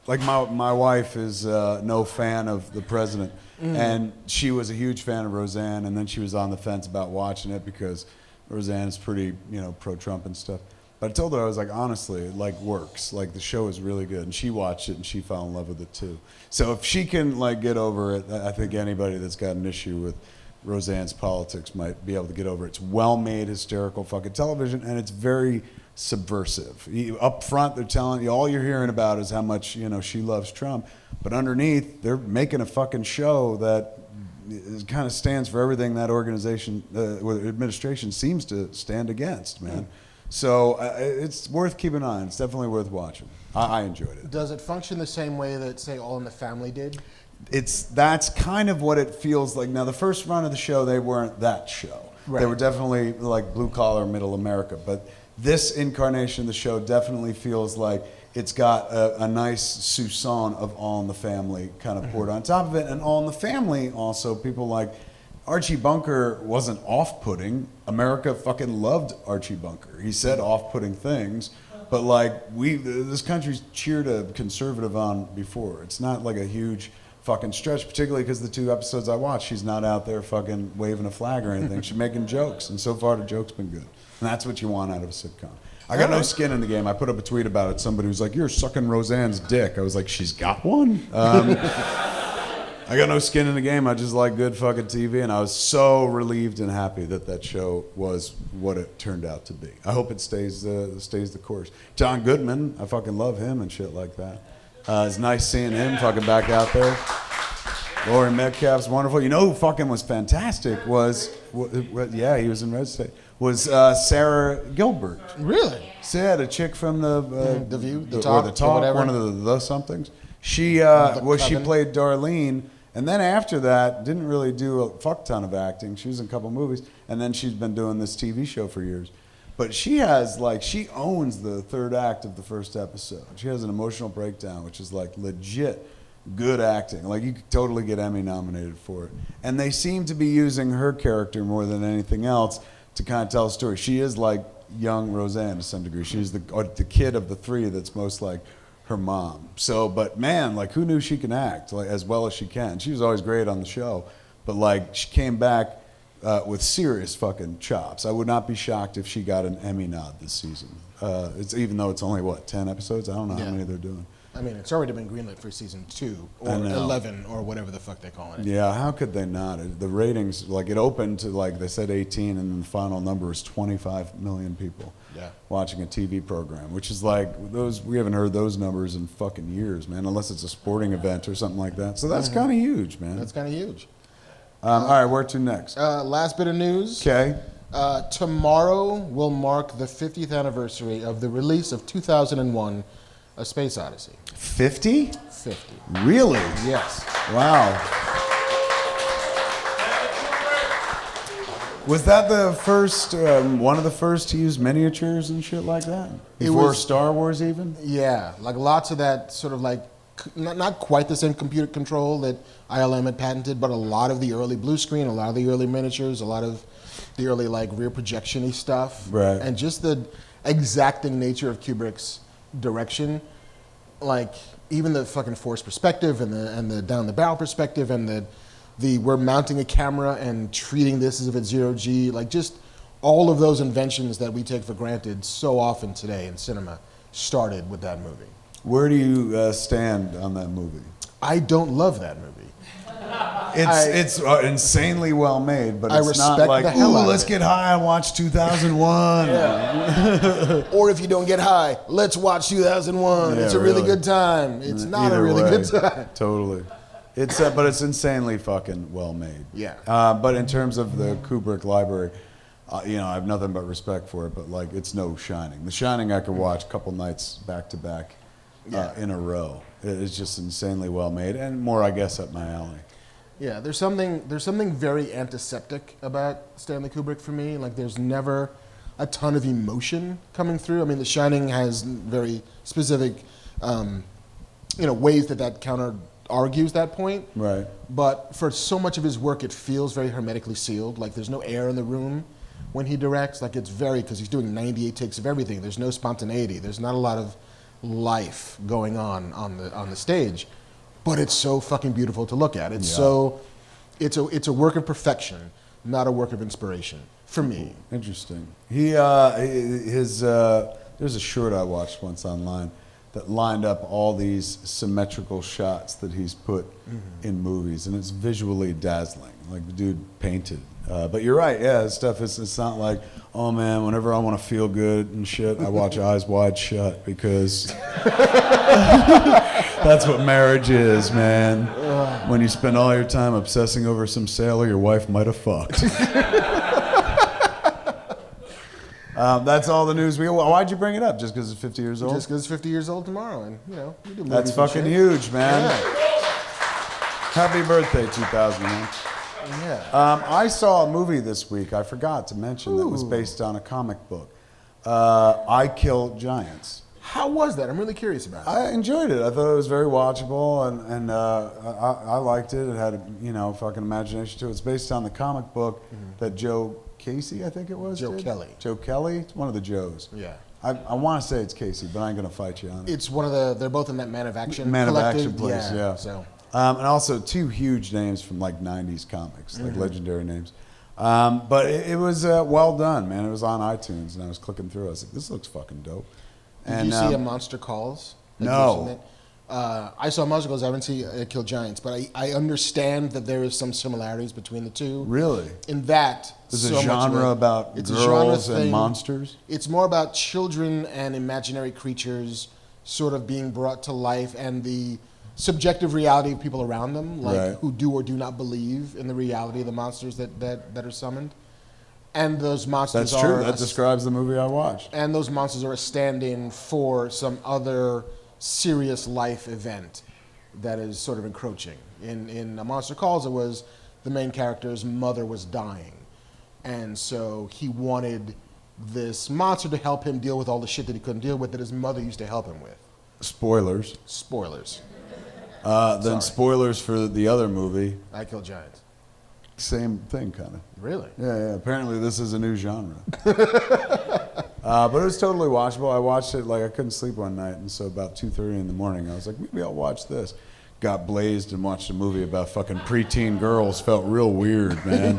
like my wife is no fan of the president, and she was a huge fan of Roseanne, and then she was on the fence about watching it because Roseanne is pretty, pro-Trump and stuff. But I told her, I was like, honestly, it works. Like the show is really good, and she watched it and she fell in love with it too. So if she can get over it, I think anybody that's got an issue with Roseanne's politics might be able to get over it. It's well-made, hysterical fucking television, and it's very subversive. Up front, they're telling you, all you're hearing about is how much, she loves Trump. But underneath, they're making a fucking show that kind of stands for everything that organization, administration seems to stand against, man. So it's worth keeping on. It's definitely worth watching. I enjoyed it. Does it function the same way that, say, All in the Family did? That's kind of what it feels like. Now, the first run of the show, they weren't that show. Right. They were definitely like blue collar, middle America. But this incarnation of the show definitely feels like it's got a nice soupçon of All in the Family kind of poured on top of it. And All in the Family also, people like Archie Bunker wasn't off-putting. America fucking loved Archie Bunker. He said off-putting things, but this country's cheered a conservative on before. It's not like a huge fucking stretch, particularly because the 2 episodes I watched, she's not out there fucking waving a flag or anything. She's making jokes, and so far the joke's been good. And that's what you want out of a sitcom. I got no skin in the game. I put up a tweet about it. Somebody was like, "You're sucking Roseanne's dick." I was like, "She's got one." I got no skin in the game. I just like good fucking TV, and I was so relieved and happy that show was what it turned out to be. I hope it stays the course. John Goodman, I fucking love him and shit like that. It's nice seeing him fucking back out there. Laurie Metcalf's wonderful. You know who fucking was fantastic was, he was in Red State, was Sarah Gilbert. Really? Yeah, the chick from the View, the or Talk, the or Talk, whatever. one of the somethings. She she Coven. played Darlene, and then after that didn't really do a fuck ton of acting. She was in a couple movies, and then she's been doing this TV show for years. But she has she owns the third act of the first episode. She has an emotional breakdown, which is legit good acting. You could totally get Emmy nominated for it. And they seem to be using her character more than anything else to kind of tell a story. She is like young Roseanne to some degree. She's the kid of the 3 that's most like her mom. So, but man, who knew she can act as well as she can? She was always great on the show, but she came back with serious fucking chops. I would not be shocked if she got an Emmy nod this season. Even though it's only 10 episodes. I don't know how many they're doing. I mean, it's already been greenlit for season 2 or 11 or whatever the fuck they call it. Yeah, how could they not? The ratings, it opened to they said 18, and then the final number is 25 million people watching a TV program, which is we haven't heard those numbers in fucking years, man, unless it's a sporting event or something like that. So that's kind of huge, man. That's kind of huge. All right, where to next? Last bit of news. Okay. Tomorrow will mark the 50th anniversary of the release of 2001, A Space Odyssey. 50? 50. Really? Yes. Wow. Was that the first, one of the first to use miniatures and shit like that? Before Star Wars even? Yeah, lots of that sort of not quite the same computer control that ILM had patented, but a lot of the early blue screen, a lot of the early miniatures, a lot of the early rear projection-y stuff. Right. And just the exacting nature of Kubrick's direction, even the fucking forced perspective and the down the barrel perspective and the we're mounting a camera and treating this as if it's zero G, just all of those inventions that we take for granted so often today in cinema started with that movie. Where do you stand on that movie? I don't love that movie. It's insanely well made, but it's not the hell out of let's it. get high and watch 2001. Or if you don't get high, let's watch 2001. Yeah, it's a really really. good time. It's not Either a really way, good time. Totally. It's but it's insanely fucking well made. Yeah. But in terms of the Kubrick library, I have nothing but respect for it. But it's no Shining. The Shining I could watch a couple nights back to back in a row. It's just insanely well made and more, I guess, up my alley. Yeah, there's something very antiseptic about Stanley Kubrick for me. There's never a ton of emotion coming through. I mean, The Shining has very specific ways that counter argues that point. Right. But for so much of his work, it feels very hermetically sealed. Like there's no air in the room when he directs. Like it's because he's doing 98 takes of everything. There's no spontaneity. There's not a lot of life going on the stage. But it's so fucking beautiful to look at. It's a work of perfection, not a work of inspiration for me. Interesting. There's a short I watched once online that lined up all these symmetrical shots that he's put in movies, and it's visually dazzling. Like the dude painted. But you're right, yeah, his stuff it's not like, oh man, whenever I want to feel good and shit, I watch Eyes Wide Shut because that's what marriage is, man. When you spend all your time obsessing over some sailor your wife might have fucked. That's all the news. Why'd you bring it up? Just because it's 50 years old? Just because it's 50 years old tomorrow, and we do movies. That's fucking huge, man. Yeah. Happy birthday, 2001. Yeah. I saw a movie this week. I forgot to mention that was based on a comic book. I Kill Giants. How was that? I'm really curious about it. I enjoyed it. I thought it was very watchable, and I liked it. It had fucking imagination to it. It's based on the comic book that Joe Casey, I think it was. Joe Kelly. Joe Kelly. It's one of the Joes. Yeah. I want to say it's Casey, but I ain't gonna fight you on it. It's one of they're both in that Man of Action. Man collective. of Action place, yeah. So. And also two huge names from like 90s comics, like legendary names. But it was well done, man. It was on iTunes, and I was clicking through. I was like, this looks fucking dope. Did you see A Monster Calls? No. I saw Monster Calls. I haven't seen Kill Giants, but I understand that there is some similarities between the two. Really? In that, there's a genre about girls and monsters? It's more about children and imaginary creatures sort of being brought to life, and the subjective reality of people around them, like who do or do not believe in the reality of the monsters that are summoned. And those monsters That's true. That describes the movie I watched. And those monsters are a stand-in for some other serious life event that is sort of encroaching. In A Monster Calls, it was the main character's mother was dying. And so he wanted this monster to help him deal with all the shit that he couldn't deal with that his mother used to help him with. Spoilers. Then spoilers for the other movie. I Kill Giants. Same thing, kind of. Really? Yeah. Apparently this is a new genre. But it was totally watchable. I watched it, I couldn't sleep one night, and so about 2:30 in the morning, I was like, maybe I'll watch this. Got blazed and watched a movie about fucking preteen girls. Felt real weird, man.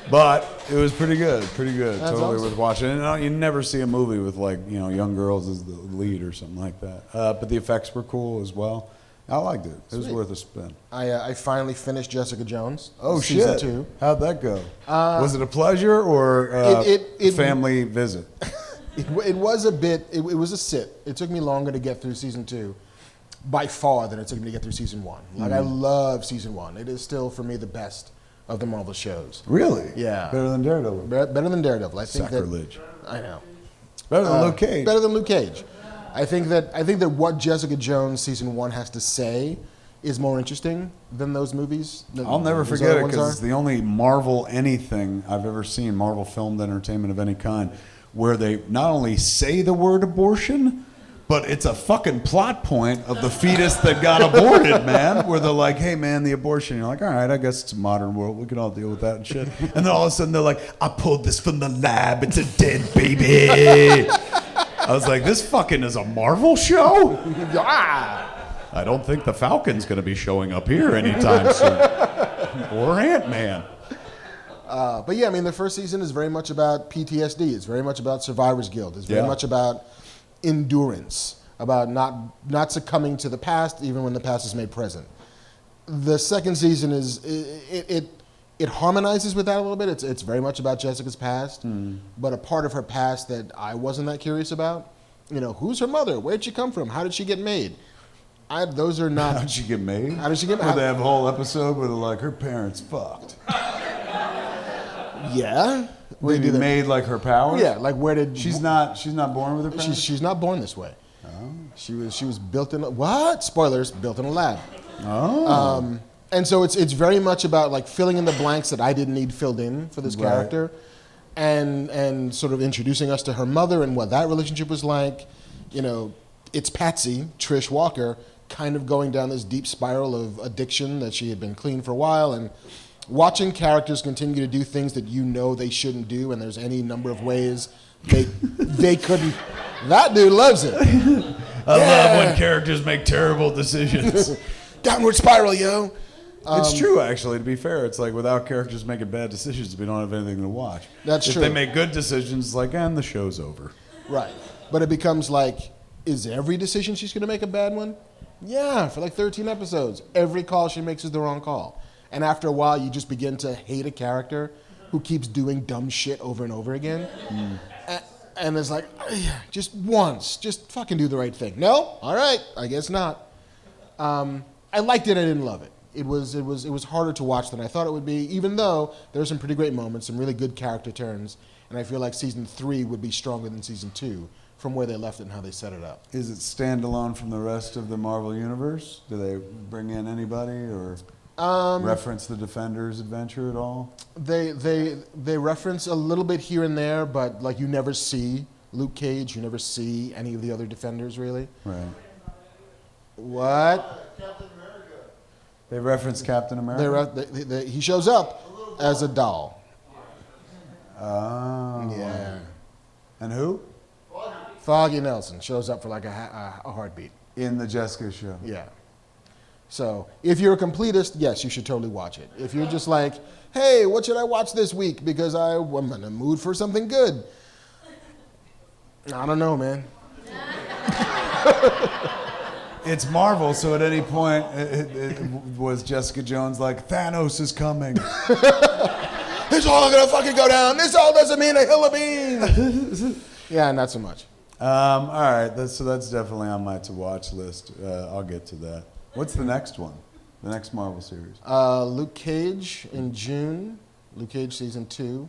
But it was pretty good. That's totally worth watching. And you never see a movie with young girls as the lead or something like that. But the effects were cool as well. I liked it. It was worth a spin. I finally finished Jessica Jones. Oh, season shit. 2. How'd that go? Was it a pleasure or a family visit? It was a bit, it was a sit. It took me longer to get through season 2 by far than it took me to get through season 1. I love season 1. It is still, for me, the best of the Marvel shows. Really? Yeah. Better than Daredevil? Better than Daredevil. I think Sacrilege. I know. Better than Luke Cage. Better than Luke Cage. I think that what Jessica Jones season 1 has to say is more interesting than those movies. I'll never forget it because it's the only Marvel anything I've ever seen, Marvel filmed entertainment of any kind, where they not only say the word abortion, but it's a fucking plot point of the fetus that got aborted, man. Where they're like, hey, man, the abortion. You're like, all right, I guess it's a modern world. We can all deal with that and shit. And then all of a sudden they're like, I pulled this from the lab. It's a dead baby. I was like, this fucking is a Marvel show? I don't think the Falcon's going to be showing up here anytime soon. Or Ant-Man. But yeah, I mean, the first season is very much about PTSD. It's very much about Survivor's Guild. It's very much about endurance, about not succumbing to the past, even when the past is made present. The second season it harmonizes with that a little bit. It's very much about Jessica's past, but a part of her past that I wasn't that curious about. Who's her mother? Where'd she come from? How did she get made? Those are not. How'd she get made? How did she get made? They have a whole episode where they're like, her parents fucked. Yeah. They do made like her powers? Yeah, like where did she's not born with her parents? She's not born this way. Oh. She was built in what? Spoilers, built in a lab. Oh. And so it's very much about filling in the blanks that I didn't need filled in for this character, and sort of introducing us to her mother and what that relationship was like. it's Patsy, Trish Walker, kind of going down this deep spiral of addiction that she had been clean for a while, and watching characters continue to do things that you know they shouldn't do, and there's any number of ways they couldn't. That dude loves it. I love when characters make terrible decisions. Downward spiral, yo. It's true, actually, to be fair. It's like without characters making bad decisions, we don't have anything to watch. That's true. If they make good decisions, it's like, and the show's over. Right. But it becomes like, is every decision she's going to make a bad one? Yeah, for like 13 episodes. Every call she makes is the wrong call. And after a while, you just begin to hate a character who keeps doing dumb shit over and over again. And it's like, just once, just fucking do the right thing. No? All right, I guess not. I liked it, I didn't love it. It was harder to watch than I thought it would be, even though there were some pretty great moments, some really good character turns, and I feel like season 3 would be stronger than season 2 from where they left it and how they set it up. Is it standalone from the rest of the Marvel Universe? Do they bring in anybody or reference the Defenders adventure at all? They reference a little bit here and there, but like you never see Luke Cage, you never see any of the other Defenders really. Right. What? They reference Captain America? He shows up as a doll. Oh. Yeah. And who? Foggy Nelson shows up for like a heartbeat. In the Jessica show. Yeah. So if you're a completist, yes, you should totally watch it. If you're just like, hey, what should I watch this week because I'm in the mood for something good? I don't know, man. It's Marvel, so at any point, it was Jessica Jones like, Thanos is coming. It's all gonna fucking go down. This all doesn't mean a hill of beans. Yeah, not so much. All right, so that's definitely on my to-watch list. I'll get to that. What's the next one? The next Marvel series? Luke Cage in June. Luke Cage season 2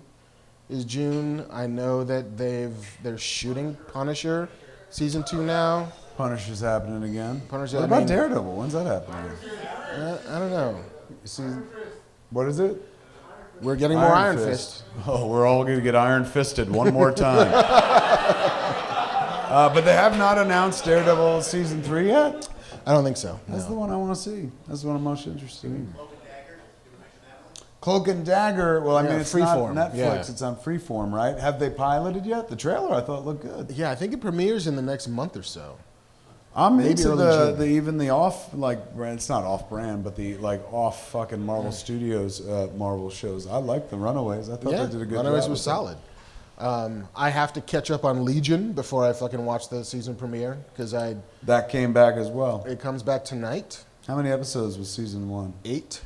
is June. I know that they're shooting Punisher season 2 now. Punisher's happening again. What about Daredevil? When's that happening? I don't know. What is it? We're getting more Iron Fist. Oh, we're all going to get Iron Fisted one more time. But they have not announced Daredevil season 3 yet? I don't think so. That's the one I want to see. That's the one I'm most interested in. Cloak and Dagger, well, I mean, it's Freeform. not Netflix, Yeah. it's on Freeform, right? Have they piloted yet? The trailer I thought looked good. Yeah, I think it premieres in the next month or so. I'm Maybe into early even the off, like, it's not off brand, but the like off fucking Marvel Studios Marvel shows. I like the Runaways. I thought they did a good job. Runaways was solid. I have to catch up on Legion before I fucking watch the season premiere because That came back as well. it comes back tonight. How many episodes was season 1? 8.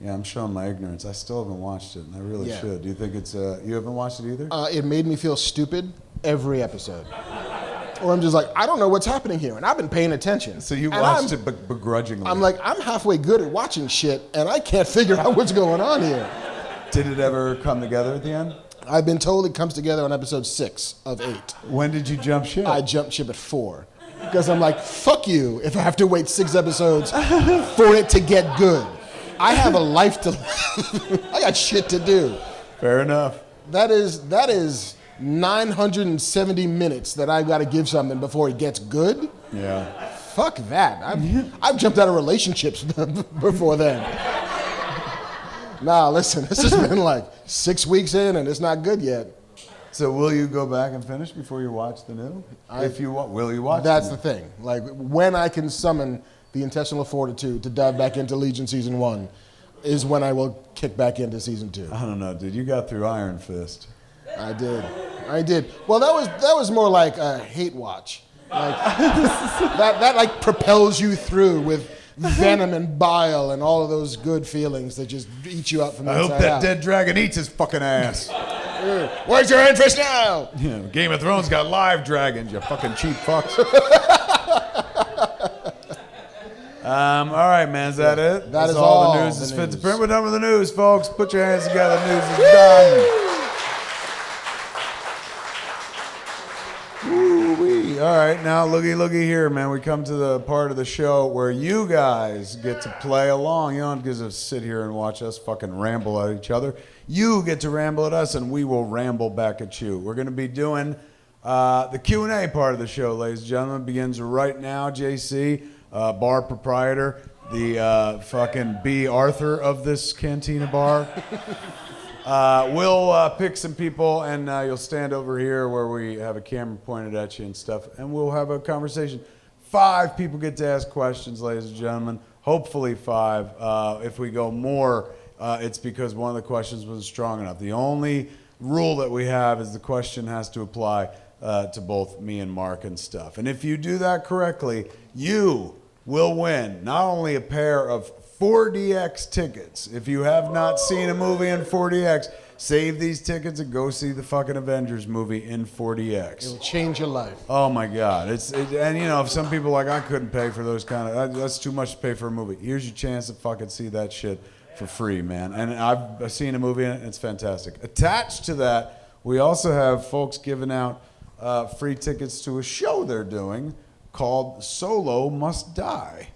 Yeah, I'm showing my ignorance. I still haven't watched it, and I really Yeah. should. Do you think it's, you haven't watched it either? It made me feel stupid every episode. Or I'm just like, I don't know what's happening here, and I've been paying attention. So you And watched it begrudgingly. I'm like, I'm halfway good at watching shit, and I can't figure out what's going on here. Did it ever come together at the end? I've been told it comes together on episode 6 of 8. When did you jump ship? I jumped ship at 4. Because I'm like, fuck you if I have to wait 6 episodes for it to get good. I have a life to live. I got shit to do. Fair enough. That is 970 minutes that I've got to give something before it gets good. Yeah. Fuck that. I've jumped out of relationships before then. Nah, listen, this has been like 6 weeks in and it's not good yet. So will you go back and finish before you watch the new? If you want, will you watch? That's the thing. Like when I can summon the intestinal fortitude to dive back into Legion season 1 is when I will kick back into season 2. I don't know, dude. You got through Iron Fist. I did. Well, that was more like a hate watch. Like that like propels you through with venom and bile and all of those good feelings that just eat you up from the I inside hope that out. dead dragon eats his fucking ass. Where's your interest now? Yeah, Game of Thrones got live dragons, you fucking cheap fucks. All right, man. Is that it? That is all all the news the is fit to news. print. We're done with the news, folks. Put your hands together. News is done. Woo-wee. All right, now looky here, man. We come to the part of the show where you guys get to play along. You don't get to sit here and watch us fucking ramble at each other. You get to ramble at us, and we will ramble back at you. We're going to be doing The Q&A part of the show, ladies and gentlemen, begins right now. JC, bar proprietor, the fucking B. Arthur of this cantina bar. We'll pick some people, and you'll stand over here where we have a camera pointed at you and stuff, and we'll have a conversation. 5 people get to ask questions, ladies and gentlemen. Hopefully 5. If we go more, it's because one of the questions wasn't strong enough. The only rule that we have is the question has to apply to both me and Mark and stuff. And if you do that correctly, you will win not only a pair of 4DX tickets. If you have not seen a movie in 4DX, save these tickets and go see the fucking Avengers movie in 4DX. It'll change your life. Oh my God! And you know, if some people are like, I couldn't pay for those kind of, that's too much to pay for a movie. Here's your chance to fucking see that shit for free, man. And I've seen a movie in it, and it's fantastic. Attached to that, we also have folks giving out free tickets to a show they're doing called Solo Must Die.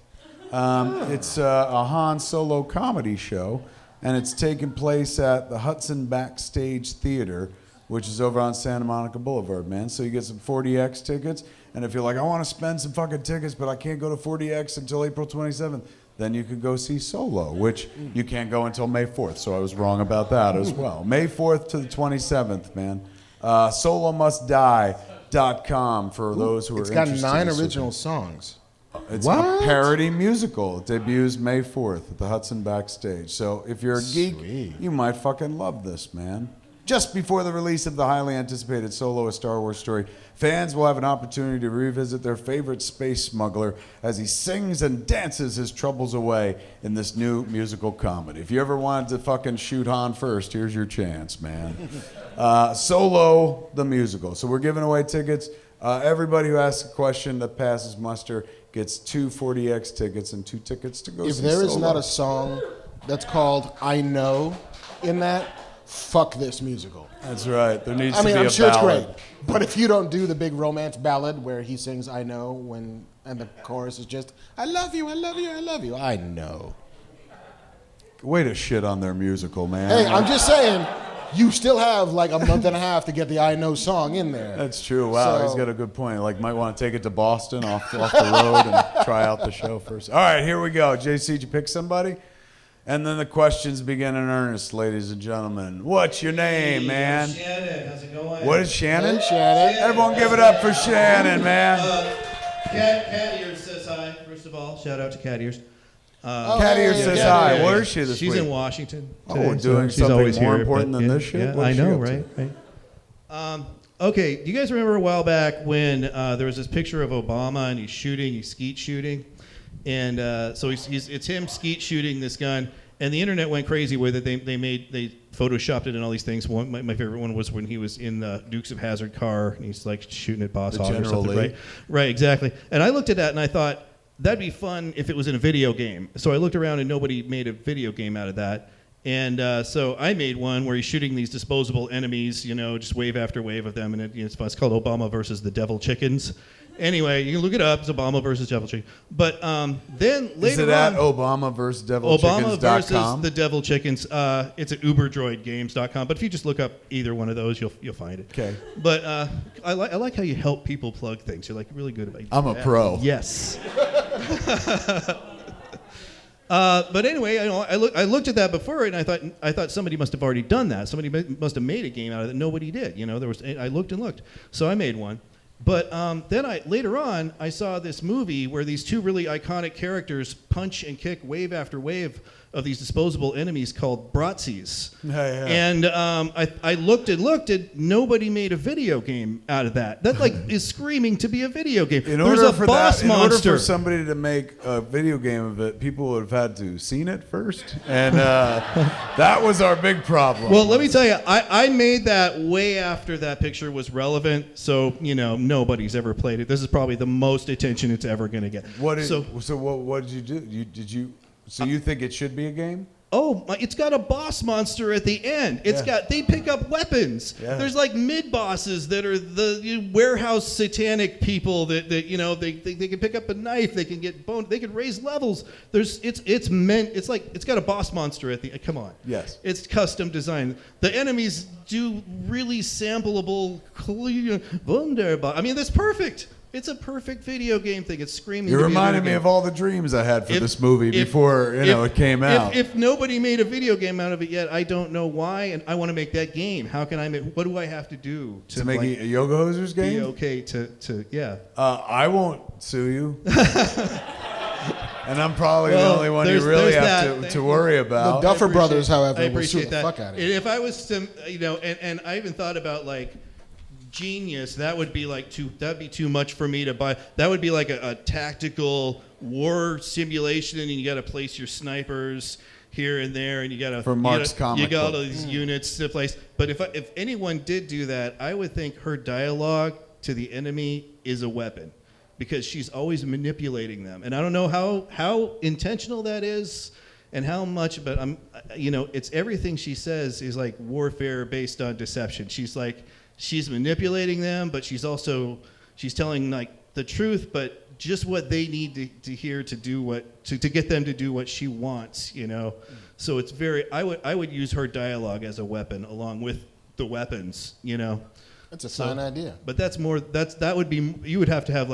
It's a Han Solo comedy show, and it's taking place at the Hudson Backstage Theater, which is over on Santa Monica Boulevard, man. So you get some 4DX tickets, and if you're like, I want to spend some fucking tickets, but I can't go to 4DX until April 27th, then you could go see Solo, which you can't go until May 4th, so I was wrong about that as well. May 4th to the 27th, man. SoloMustDie.com for those who are interested. It's got 9 original songs. It's a parody musical. It debuts May 4th at the Hudson Backstage. So if you're a geek, you might fucking love this, man. Just before the release of the highly anticipated Solo: A Star Wars Story, fans will have an opportunity to revisit their favorite space smuggler as he sings and dances his troubles away in this new musical comedy. If you ever wanted to fucking shoot Han first, here's your chance, man. Solo, the musical. So we're giving away tickets. Everybody who asks a question that passes muster gets 2 4DX tickets and 2 tickets to go see Solo. If there is not a song that's called I Know in that, fuck this musical. That's right. There needs to be a I'm sure ballad. it's great. But if you don't do the big romance ballad where he sings I Know and the chorus is just I love you, I love you, I love you, I know. Way to shit on their musical, man. Hey, I'm just saying, you still have like a month and a half to get the I Know song in there. That's true. Wow, he's got a good point. Like, might want to take it to Boston off the road and try out the show first. All right, here we go. JC, did you pick somebody? And then the questions begin in earnest, ladies and gentlemen. What's your name, man? Shannon, how's it going? What is Shannon? Hey, Shannon. Everyone give it up for Shannon, man. Cat Ears says hi, first of all. Shout out to Cat Ears. Cat Ears says hi. Yeah. Where is she this week? She's in Washington. Oh, today, we're doing she's something always more here, important but, than yeah, this shit? Yeah, What I is she know, up to? right? Okay, do you guys remember a while back when there was this picture of Obama and he's skeet shooting? And so it's him skeet shooting this gun. And the internet went crazy with it. They photoshopped it and all these things. My favorite one was when he was in the Dukes of Hazzard car and he's like shooting at Boss Hogg or something. Lee. Right, exactly. And I looked at that and I thought that'd be fun if it was in a video game. So I looked around and nobody made a video game out of that. And so I made one where he's shooting these disposable enemies, just wave after wave of them, and it's fun. It's called Obama versus the Devil Chickens. Anyway, you can look it up. It's Obama versus Devil Chicken. But then later on... Is it at Obama versus DevilChickens.com? Obama versus the Devil Chickens. It's at uberdroidgames.com. But if you just look up either one of those, you'll find it. Okay. But I like how you help people plug things. You're like really good about it. I'm a pro. Yes. But anyway, I looked at that before, and I thought somebody must have already done that. Somebody must have made a game out of it. Nobody did. I looked and looked, so I made one. But then later on, I saw this movie where these 2 really iconic characters punch and kick wave after wave of these disposable enemies called Bratzies. Yeah. And I looked and nobody made a video game out of that. That is screaming to be a video game. In There's order a boss monster. In order for somebody to make a video game of it, people would have had to seen it first, and that was our big problem. Well, let me tell you, I made that way after that picture was relevant, so nobody's ever played it. This is probably the most attention it's ever going to get. So what did you do? So you think it should be a game? oh, it's got a boss monster at the end. They pick up weapons. Yeah. There's like mid-bosses that are the warehouse satanic people that they can pick up a knife, they can get bone, they can raise levels. It's got a boss monster at the end. Come on. Yes. It's custom designed. The enemies do really sampleable, wunderbar. I mean, that's perfect. It's a perfect video game thing. It's screaming. You reminded me of all the dreams I had for this movie before it came out. If nobody made a video game out of it yet, I don't know why, and I want to make that game. How can I make? What do I have to do to make a Yoga Hosers game? Be okay to yeah. I won't sue you. And I'm probably the only one you really have to worry about. The Duffer Brothers, however, I will sue appreciate the that. fuck out of you. If I was to, and I even thought about like Genius, that would be that'd be too much for me to buy. That would be like a tactical war simulation, and you got to place your snipers here and there, and you got to for Marc's comic you got book. all these units to place. But if anyone did do that, I would think her dialogue to the enemy is a weapon, because she's always manipulating them, and I don't know how intentional that is and how much, but it's everything she says is like warfare based on deception. She's manipulating them, but she's telling like the truth, but just what they need to hear to do to get them to do what she wants, So it's I would use her dialogue as a weapon along with the weapons, That's a fine idea. But that would be, you would have to have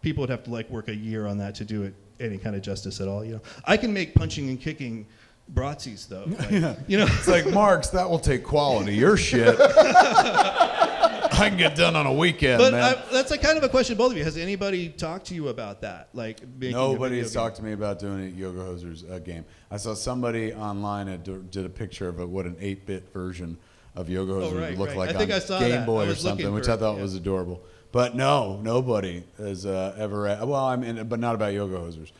people would have to work a year on that to do it any kind of justice at all, I can make punching and kicking Bratzies though. It's like, Marks, that will take quality. Your shit. I can get done on a weekend, but man. That's kind of a question to both of you. Has anybody talked to you about that? Nobody has talked to me about doing a Yoga Hosers game. I saw somebody online that did a picture of what an 8-bit version of Yoga Hosers would look like I think on I saw Game that. Boy or something, which I thought was adorable. But no, nobody has ever. But not about Yoga Hosers.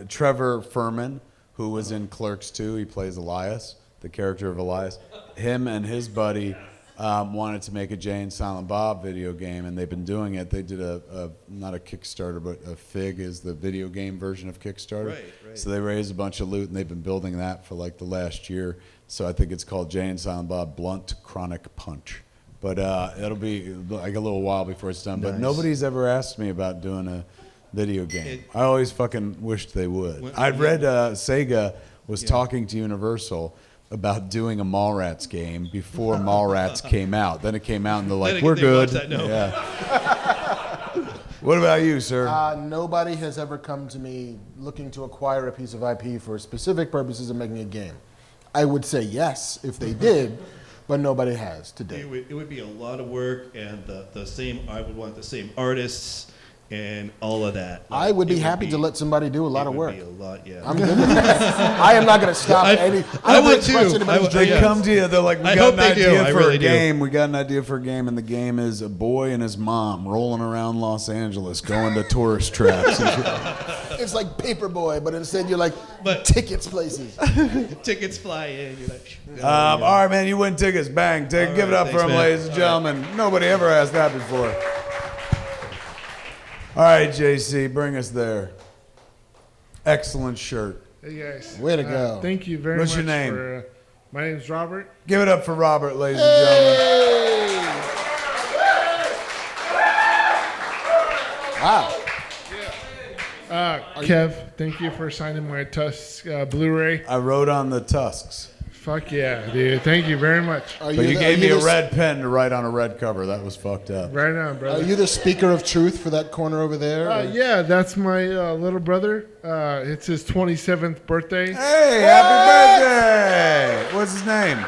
Trevor Furman, who was in Clerks 2, he plays Elias, the character of Elias. Him and his buddy wanted to make a Jay and Silent Bob video game, and they've been doing it. They did not a Kickstarter, but a Fig is the video game version of Kickstarter. Right. So they raised a bunch of loot, and they've been building that for the last year. So I think it's called Jay and Silent Bob Blunt Chronic Punch. But it'll be like a little while before it's done. Nice. But nobody's ever asked me about doing a video game. I always fucking wished they would. I'd read Sega was talking to Universal about doing a Mallrats game before Mallrats came out. Then it came out and they're like, we're good. Yeah. What about you, sir? Nobody has ever come to me looking to acquire a piece of IP for specific purposes of making a game. I would say yes if they did, but nobody has to date. It would be a lot of work, and I would want the same artists and all of that. I would be happy to let somebody do a lot of work. It would be a lot, yeah. I'm good with that. I am not going to stop any. I would too. They come to you. They're like, we got an idea for a game. Do. We got an idea for a game, and the game is a boy and his mom rolling around Los Angeles, going to tourist traps. It's like Paperboy, but instead you're like tickets places. Tickets fly in. You're like, all right, man. You win tickets. Bang. Give it up for him, ladies and gentlemen. Nobody ever asked that before. All right, JC, bring us there. Excellent shirt. Hey guys. Way to go. Thank you very What's much. your name? My name's Robert. Give it up for Robert, ladies and gentlemen. Wow. Kev, thank you for signing my Tusk Blu-ray. I wrote on the tusks. Fuck yeah, dude. Thank you very much. But you gave me a red pen to write on a red cover. That was fucked up. Right on, brother. Are you the speaker of truth for that corner over there? Yeah, that's my little brother. It's his 27th birthday. Hey, happy birthday! What's his name?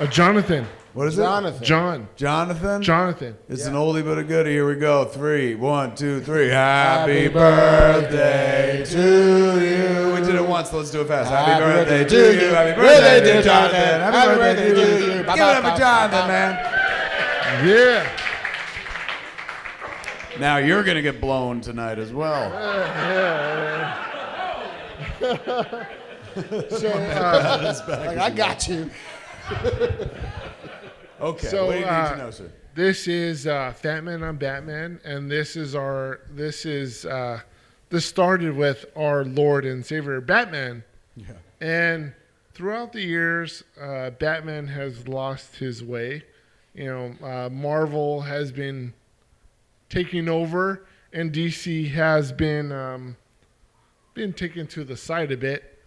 Jonathan. What is Jonathan. it? John. Jonathan? Jonathan. It's an oldie but a goodie. Here we go. 3, 1, 2, 3. Happy birthday to you. We did it once. Let's do it fast. Happy birthday to you. Happy birthday, dear Jonathan. Happy birthday to you. Give it up for Jonathan, man. Yeah. Now you're going to get blown tonight as well. I got you. Okay, So, what do you need to know, sir? This is Fatman on Batman, and this started with our Lord and Savior Batman. Yeah. And throughout the years, Batman has lost his way. Marvel has been taking over, and DC has been taken to the side a bit.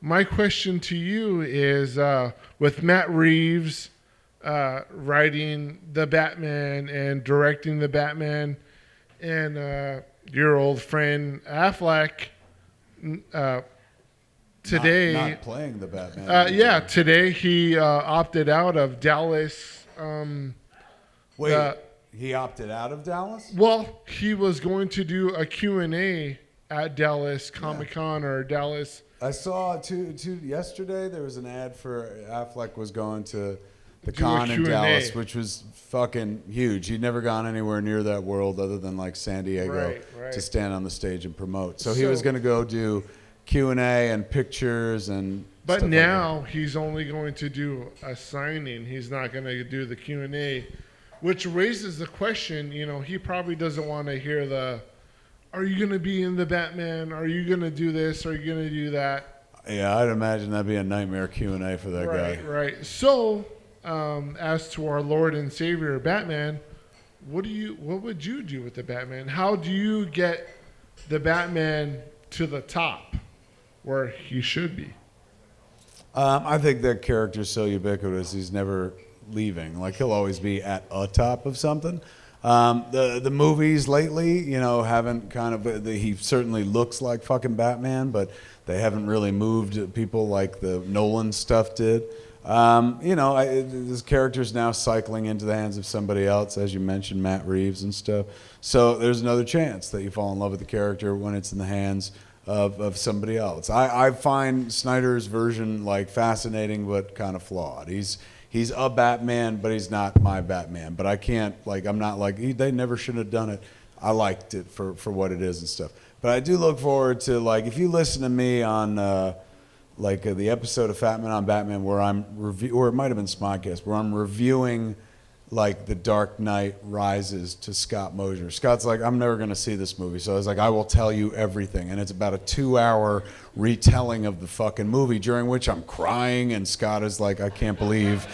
My question to you is, with Matt Reeves writing the Batman and directing the Batman, and your old friend Affleck today not playing the Batman. today he opted out of Dallas. Wait, he opted out of Dallas? Well, he was going to do a Q&A at Dallas Comic-Con or Dallas. I saw yesterday there was an ad for Affleck was going to the Do a con in Q&A. Dallas, which was fucking huge. He'd never gone anywhere near that world other than like San Diego Right. to stand on the stage and promote. So he was going to go do Q&A and pictures and But stuff now like he's only going to do a signing. He's not going to do the Q&A, which raises the question, he probably doesn't want to hear are you going to be in the Batman? Are you going to do this? Are you going to do that? Yeah, I'd imagine that'd be a nightmare Q&A for that guy. Right. So, as to our Lord and Savior Batman, what would you do with the Batman? How do you get the Batman to the top where he should be? I think that character's so ubiquitous, he's never leaving. Like, he'll always be at a top of something. The movies lately, haven't kind of, he certainly looks like fucking Batman, but they haven't really moved people like the Nolan stuff did. This character's now cycling into the hands of somebody else, as you mentioned, Matt Reeves and stuff. So there's another chance that you fall in love with the character when it's in the hands of somebody else. I find Snyder's version like fascinating but kind of flawed. He's a Batman, but he's not my Batman. But I can't, I'm not they never should have done it. I liked it for what it is and stuff. But I do look forward to, if you listen to me on, the episode of Fatman on Batman where or it might have been Smodcast, where I'm reviewing, The Dark Knight Rises to Scott Mosier. Scott's like, I'm never going to see this movie. So I was like, I will tell you everything. And it's about a 2-hour retelling of the fucking movie, during which I'm crying. And Scott is like, I can't believe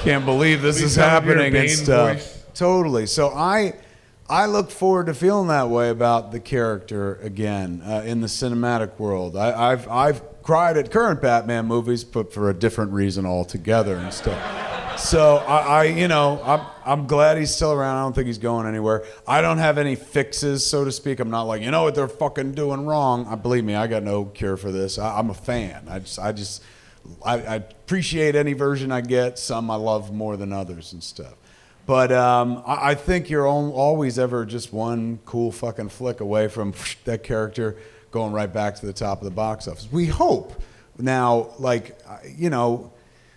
this is happening and stuff. Voice. Totally. So I look forward to feeling that way about the character again in the cinematic world. I've cried at current Batman movies, but for a different reason altogether and stuff. So I'm glad he's still around. I don't think he's going anywhere. I don't have any fixes, so to speak. I'm not like, what they're fucking doing wrong. Believe me, I got no cure for this. I'm a fan. I appreciate any version I get. Some I love more than others and stuff. But I think you're always ever just one cool fucking flick away from that character going right back to the top of the box office. We hope. Now,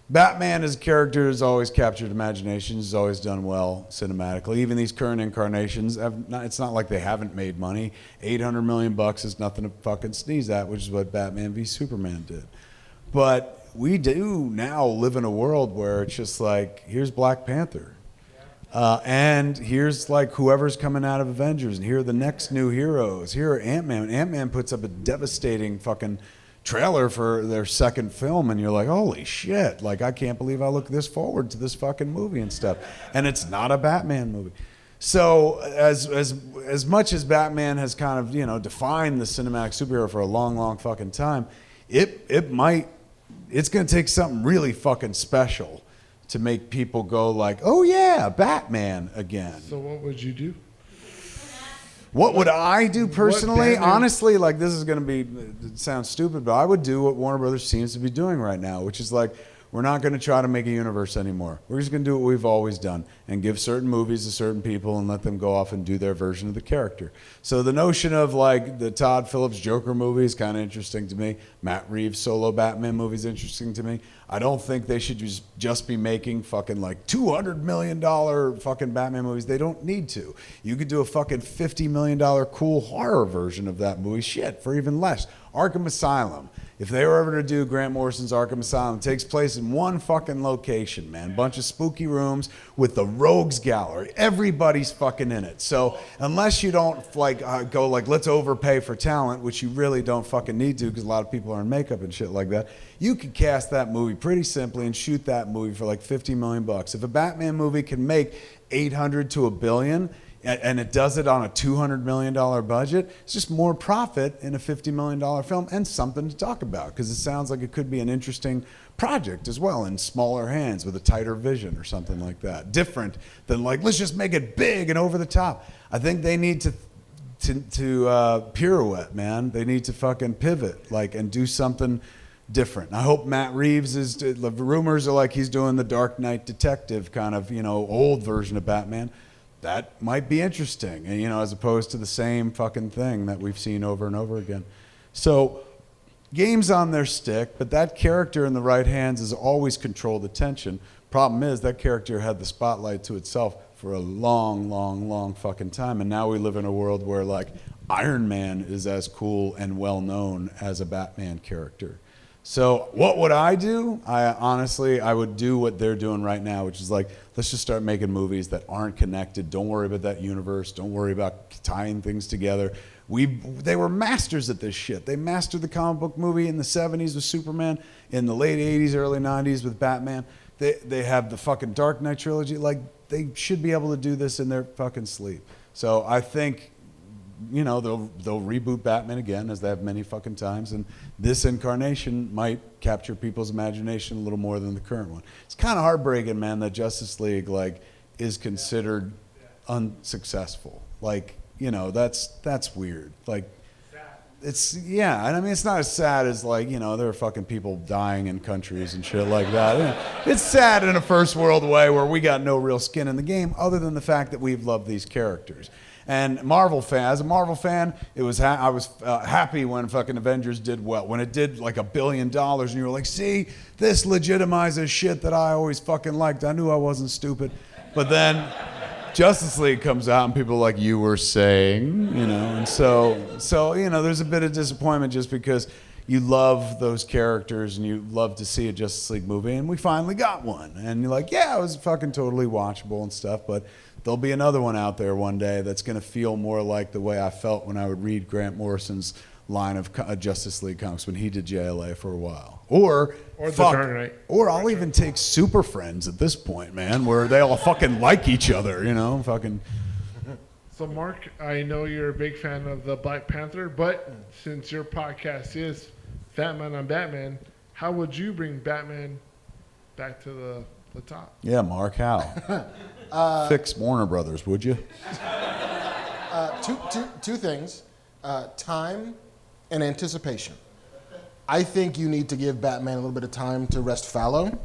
Batman as a character has always captured imaginations, has always done well cinematically. Even these current incarnations, it's not like they haven't made money. $800 million is nothing to fucking sneeze at, which is what Batman v Superman did. But we do now live in a world where it's just here's Black Panther. And here's whoever's coming out of Avengers, and here are the next new heroes. Here are Ant-Man. Ant-Man puts up a devastating fucking trailer for their second film, and you're like, holy shit, I can't believe I look this forward to this fucking movie and stuff. And it's not a Batman movie. So as much as Batman has kind of, defined the cinematic superhero for a long, long fucking time, it's going to take something really fucking special to make people go oh yeah, Batman again. So what would you do? What would I do personally? Batman? Honestly, this is going to it sounds stupid, but I would do what Warner Brothers seems to be doing right now, which is we're not going to try to make a universe anymore. We're just going to do what we've always done and give certain movies to certain people and let them go off and do their version of the character. So the notion of the Todd Phillips Joker movie is kind of interesting to me. Matt Reeves solo Batman movie is interesting to me. I don't think they should just be making fucking $200 million fucking Batman movies. They don't need to. You could do a fucking $50 million cool horror version of that movie, shit, for even less. Arkham Asylum. if they were ever to do Grant Morrison's Arkham Asylum, it takes place in one fucking location, man. Bunch of spooky rooms with the Rogues Gallery. Everybody's fucking in it. So unless you don't go let's overpay for talent, which you really don't fucking need to because a lot of people are in makeup and shit like that, you could cast that movie pretty simply and shoot that movie for like $50 million. If a Batman movie can make 800 to $1 billion, and it does it on a $200 million budget, it's just more profit in a $50 million film and something to talk about because it sounds like it could be an interesting project as well in smaller hands with a tighter vision or something like that. Different than let's just make it big and over the top. I think they need to pirouette, man. They need to fucking pivot and do something different. I hope Matt Reeves the rumors are he's doing the Dark Knight detective kind of, old version of Batman. That might be interesting, and as opposed to the same fucking thing that we've seen over and over again. So, game's on their stick, but that character in the right hands has always controlled attention. Problem is, that character had the spotlight to itself for a long, long, long fucking time, and now we live in a world where Iron Man is as cool and well known as a Batman character. So what would I do? I would do what they're doing right now, which is let's just start making movies that aren't connected. Don't worry about that universe. Don't worry about tying things together. They were masters at this shit. They mastered the comic book movie in the 70s with Superman, in the late 80s, early 90s with Batman. They have the fucking Dark Knight trilogy. They should be able to do this in their fucking sleep. So I think they'll reboot Batman again, as they have many fucking times, and this incarnation might capture people's imagination a little more than the current one. It's kind of heartbreaking, man, that Justice League is considered unsuccessful. That's weird. It's and I mean it's not as sad as there are fucking people dying in countries and shit like that. It's sad in a first world way where we got no real skin in the game other than the fact that we've loved these characters. And as a Marvel fan, I was happy when fucking Avengers did well. When it did $1 billion and you were like, see, this legitimizes shit that I always fucking liked. I knew I wasn't stupid. But then Justice League comes out and people are like, you were saying, and so there's a bit of disappointment just because you love those characters and you love to see a Justice League movie, and we finally got one. And you're like, yeah, it was fucking totally watchable and stuff, but there'll be another one out there one day that's going to feel more like the way I felt when I would read Grant Morrison's line of Justice League comics when he did JLA for a while. Or the Dark Knight. Or I'll even take Super Friends at this point, man, where they all fucking like each other, fucking. So, Mark, I know you're a big fan of the Black Panther, but since your podcast is Fatman on Batman, how would you bring Batman back to the top? Yeah, Mark, how? Fix Warner Brothers, would you? Two things. Time and anticipation. I think you need to give Batman a little bit of time to rest fallow.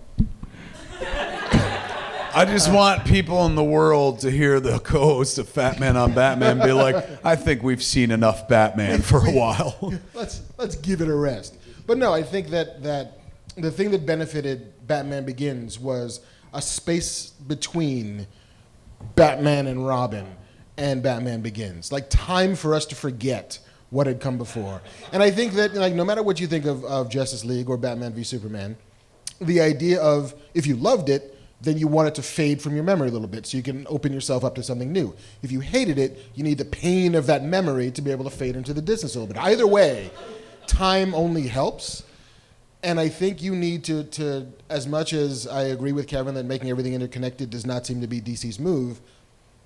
I just want people in the world to hear the co-host of Fatman on Batman be like, I think we've seen enough Batman for a while. Let's give it a rest. But no, I think that the thing that benefited Batman Begins was a space between Batman and Robin and Batman Begins. Time for us to forget what had come before. And I think that no matter what you think of Justice League or Batman v Superman, the idea of if you loved it, then you want it to fade from your memory a little bit so you can open yourself up to something new. If you hated it, you need the pain of that memory to be able to fade into the distance a little bit. Either way, time only helps. And I think you need to, as much as I agree with Kevin that making everything interconnected does not seem to be DC's move,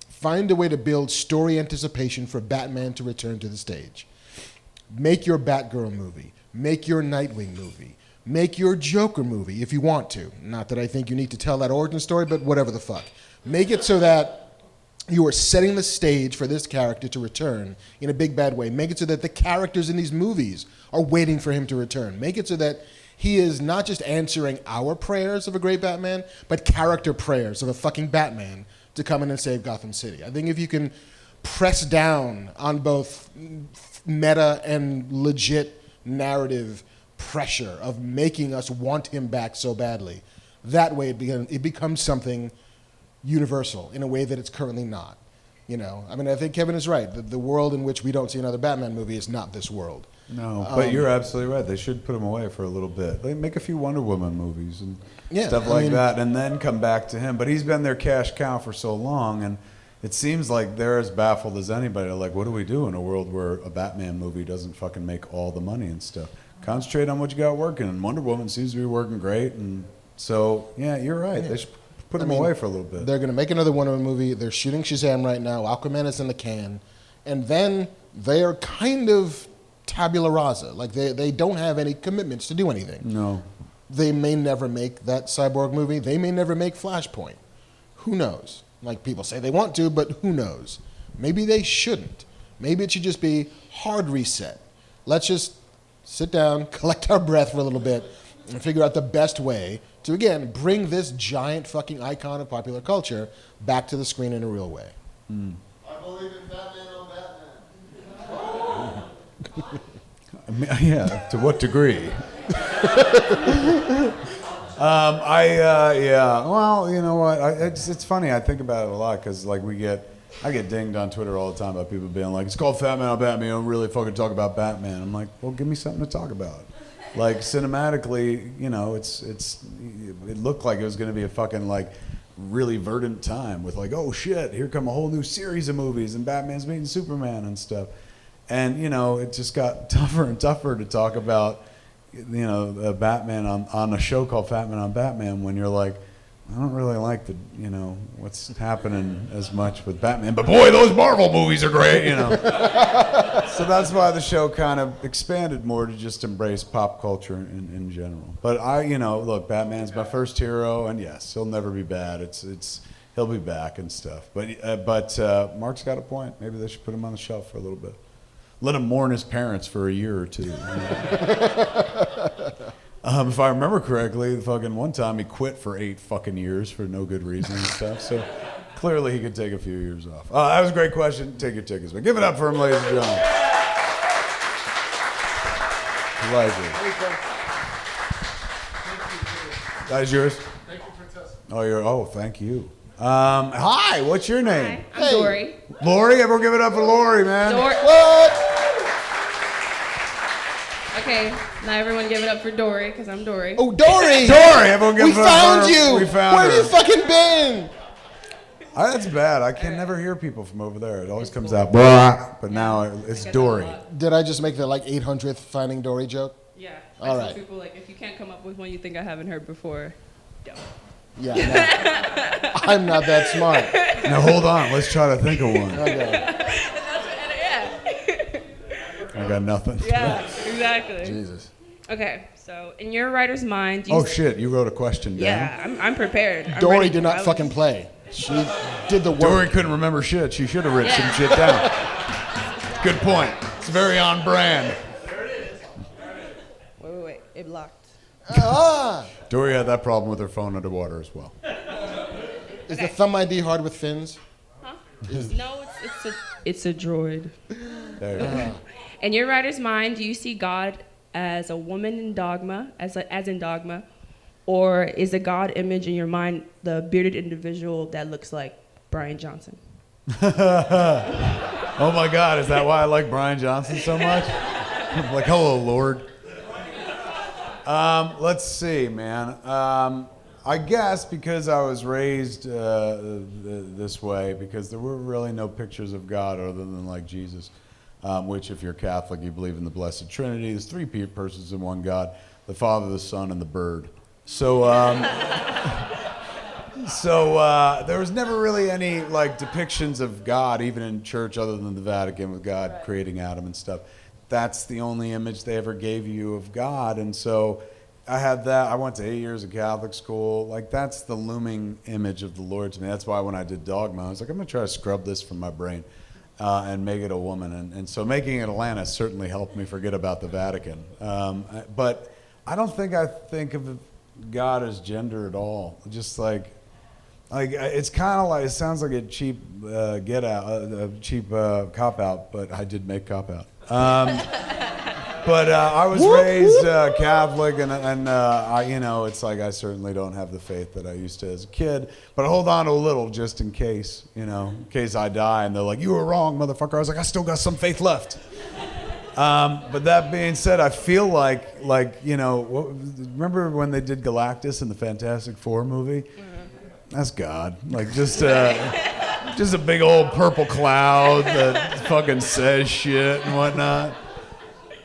find a way to build story anticipation for Batman to return to the stage. Make your Batgirl movie. Make your Nightwing movie. Make your Joker movie if you want to. Not that I think you need to tell that origin story, but whatever the fuck. Make it so that you are setting the stage for this character to return in a big bad way. Make it so that the characters in these movies are waiting for him to return. Make it so that he is not just answering our prayers of a great Batman, but character prayers of a fucking Batman to come in and save Gotham City. I think if you can press down on both meta and legit narrative pressure of making us want him back so badly, that way it becomes something universal in a way that it's currently not. I think Kevin is right. The world in which we don't see another Batman movie is not this world. No, but you're absolutely right. They should put him away for a little bit. They make a few Wonder Woman movies and stuff like that, and then come back to him. But he's been their cash cow for so long, and it seems like they're as baffled as anybody. Like, what do we do in a world where a Batman movie doesn't fucking make all the money and stuff? Concentrate on what you got working, and Wonder Woman seems to be working great. And so, yeah, you're right. They should put him away for a little bit. They're going to make another Wonder Woman movie. They're shooting Shazam right now. Aquaman is in the can. And then they are kind of tabula rasa. Like, they don't have any commitments to do anything. No. They may never make that Cyborg movie. They may never make Flashpoint. Who knows? Like, people say they want to, but who knows? Maybe they shouldn't. Maybe it should just be hard reset. Let's just sit down, collect our breath for a little bit, and figure out the best way to, again, bring this giant fucking icon of popular culture back to the screen in a real way. Mm. I believe in Batman on Batman. Yeah, to what degree? Well, you know what? It's funny. I think about it a lot because, like, I get dinged on Twitter all the time by people being like, "It's called Fatman on Batman. You don't really fucking talk about Batman." I'm like, well, give me something to talk about. Like, cinematically, you know, it looked like it was going to be a fucking, like, really verdant time with, like, oh shit, here come a whole new series of movies and Batman's meeting Superman and stuff. And, you know, it just got tougher and tougher to talk about, you know, Batman on a show called Fatman on Batman when you're like, I don't really like what's happening as much with Batman, but boy, those Marvel movies are great, you know. So that's why the show kind of expanded more to just embrace pop culture in general. But look, Batman's my first hero, and yes, he'll never be bad. He'll be back and stuff. But Mark's got a point. Maybe they should put him on the shelf for a little bit. Let him mourn his parents for a year or two. You know? If I remember correctly, the fucking one time he quit for 8 fucking years for no good reason and stuff. So clearly he could take a few years off. That was a great question. Take your tickets. But give it up for him, ladies and gentlemen. Pleasure. That is yours? Thank you for testing. Thank you. Hi, what's your name? Hi, I'm Dory. Lori? Everyone give it up for Lori, man. What? Okay, now everyone give it up for Dory, because I'm Dory. Oh, Dory! Dory! Everyone give it up for her. We found you! We found her. Where have you fucking been? That's bad. I can never hear people from over there. It always comes out, but now it's Dory. Did I just make the, 800th Finding Dory joke? Yeah. All I right. tell people, if you can't come up with one you think I haven't heard before, don't. Yeah, no. I'm not that smart. Now hold on. Let's try to think of one. Okay. I got nothing. Yeah, exactly. Jesus. Okay, so in your writer's mind, Shit! You wrote a question down. Yeah, I'm prepared. I'm Dory ready. did not fucking play. She did the work. Dory couldn't remember shit. She should have written some shit down. Good point. It's very on brand. Wait. It blocked. Dory had that problem with her phone underwater as well. Is the thumb ID hard with fins? Huh? No, it's a droid. There you go. In your writer's mind, do you see God as a woman in Dogma, as in Dogma, or is the God image in your mind the bearded individual that looks like Brian Johnson? Oh my God, is that why I like Brian Johnson so much? Like, hello, Lord. Let's see, man. I guess because I was raised this way, because there were really no pictures of God other than like Jesus, which if you're Catholic, you believe in the Blessed Trinity. There's 3 persons in one God, the Father, the Son, and the bird. So, there was never really any depictions of God, even in church, other than the Vatican with God creating Adam and stuff. That's the only image they ever gave you of God, and so I had that. I went to 8 years of Catholic school. That's the looming image of the Lord to me. That's why when I did Dogma, I was like, I'm gonna try to scrub this from my brain and make it a woman. And so making it Atlantis certainly helped me forget about the Vatican. But I don't think I think of God as gender at all. Just like it's kind of it sounds like a cheap cheap cop out, but I did make cop out. But I was raised Catholic, and it's like I certainly don't have the faith that I used to as a kid. But I hold on to a little just in case, in case I die, and they're like, "You were wrong, motherfucker." I was like, "I still got some faith left." But that being said, I feel like you know, remember when they did Galactus in the Fantastic Four movie? That's God. Like just a big old purple cloud that fucking says shit and whatnot.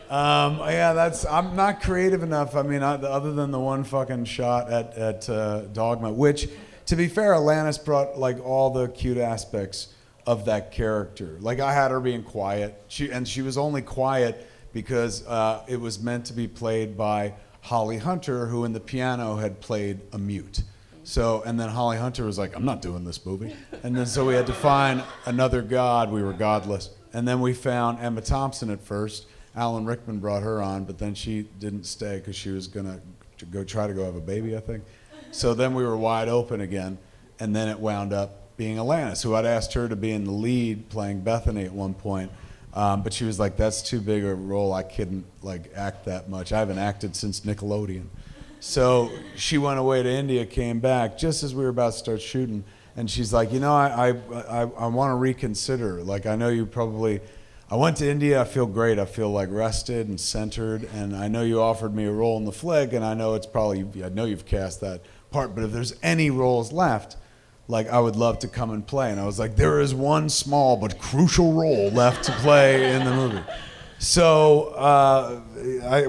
Yeah, I'm not creative enough. I mean, other than the one fucking shot at Dogma, which, to be fair, Alanis brought like all the cute aspects of that character. Like I had her being quiet, she was only quiet because it was meant to be played by Holly Hunter, who in the piano had played a mute. So, and then Holly Hunter was like, I'm not doing this movie. And then so we had to find another god. We were godless. And then we found Emma Thompson at first. Alan Rickman brought her on, but then she didn't stay because she was gonna try to go have a baby, I think. So then we were wide open again, and then it wound up being Alanis, who I'd asked her to be in the lead playing Bethany at one point, but she was like, that's too big a role, I couldn't like act that much. I haven't acted since Nickelodeon. So she went away to India, came back just as we were about to start shooting, and she's like, you know, I want to reconsider. Like, I know you probably, I went to India, I feel great, I feel like rested and centered, and I know you offered me a role in the flick, and I know it's probably, I know you've cast that part, but if there's any roles left, like, I would love to come and play. And I was like, there is one small but crucial role left to play in the movie. So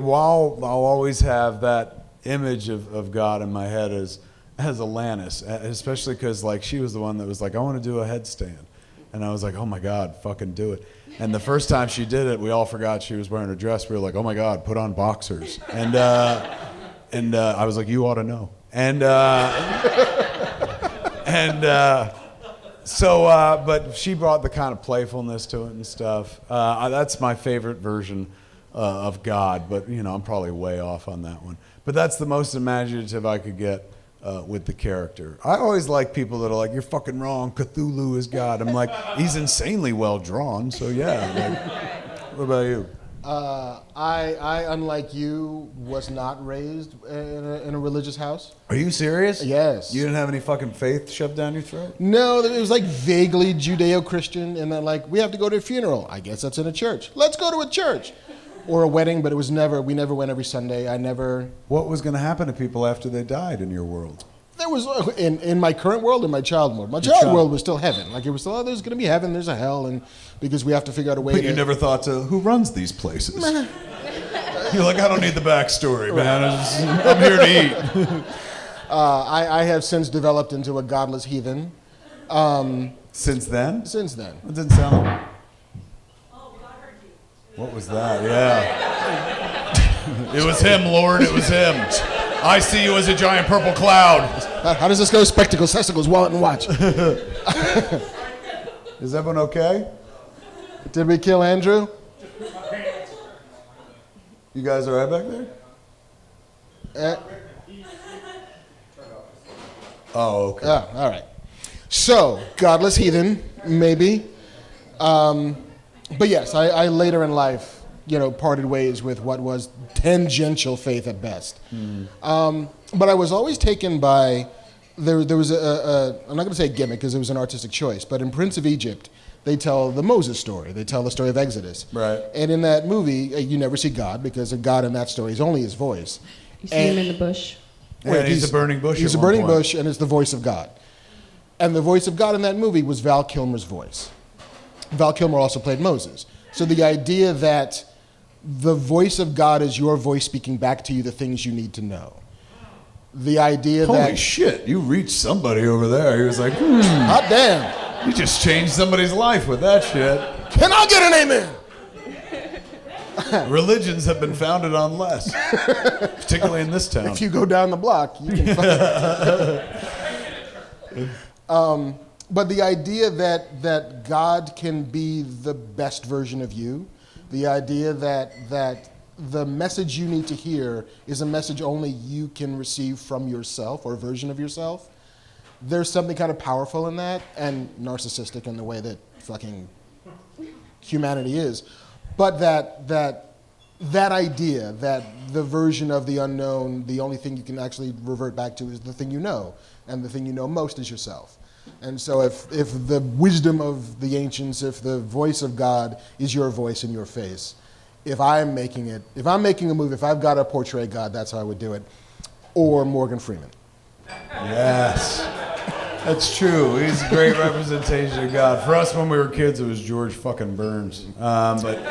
while I'll always have that image of God in my head as Alanis, especially because like she was the one that was like, I want to do a headstand. And I was like, oh my God, fucking do it. And the first time she did it, we all forgot she was wearing a dress. We were like, oh my God, put on boxers. And I was like, you ought to know. But she brought the kind of playfulness to it and stuff. That's my favorite version of God, but you know, I'm probably way off on that one. But that's the most imaginative I could get with the character. I always like people that are like, you're fucking wrong, Cthulhu is God. I'm like, he's insanely well drawn, so yeah. Like, what about you? I, unlike you, was not raised in a religious house. Are you serious? Yes. You didn't have any fucking faith shoved down your throat? No, it was like vaguely Judeo-Christian, and then like, we have to go to a funeral. I guess that's in a church. Let's go to a church. Or a wedding, but we never went every Sunday. What was going to happen to people after they died in your world? There was, in my current world, in my child world. My child world was still heaven. Like, it was still, oh, there's going to be heaven, there's a hell, and because we have to figure out a way But you never thought to, who runs these places? You're like, I don't need the backstory, man. I'm here to eat. I have since developed into a godless heathen. Since then? Since then. It didn't sound like... What was that? Yeah. It was him, Lord. It was him. I see you as a giant purple cloud. How does this go? Spectacles, testicles, wallet, and watch. Is everyone okay? Did we kill Andrew? You guys all right back there? Oh, okay. Oh, all right. So, godless heathen, maybe. But yes, I later in life, you know, parted ways with what was tangential faith at best. But I was always taken by, there was I'm not going to say gimmick because it was an artistic choice, but in Prince of Egypt, they tell the Moses story. They tell the story of Exodus. Right. And in that movie, you never see God because a God in that story is only his voice. You see him in the bush. Yeah, he's a burning bush. He's a burning bush, and it's the voice of God. And the voice of God in that movie was Val Kilmer's voice. Val Kilmer also played Moses. So the idea that the voice of God is your voice speaking back to you the things you need to know. The idea that... Holy shit, you reached somebody over there. He was like, hot damn. You just changed somebody's life with that shit. Can I get an amen? Religions have been founded on less, particularly in this town. If you go down the block, you can find But the idea that God can be the best version of you, the idea that the message you need to hear is a message only you can receive from yourself or a version of yourself, there's something kind of powerful in that and narcissistic in the way that fucking humanity is. But that idea that the version of the unknown, the only thing you can actually revert back to is the thing you know, and the thing you know most is yourself. And so if the wisdom of the ancients, if the voice of God is your voice in your face, if I'm making a movie, if I've got to portray God, that's how I would do it. Or Morgan Freeman. Yes. That's true. He's a great representation of God. For us, when we were kids, it was George fucking Burns. But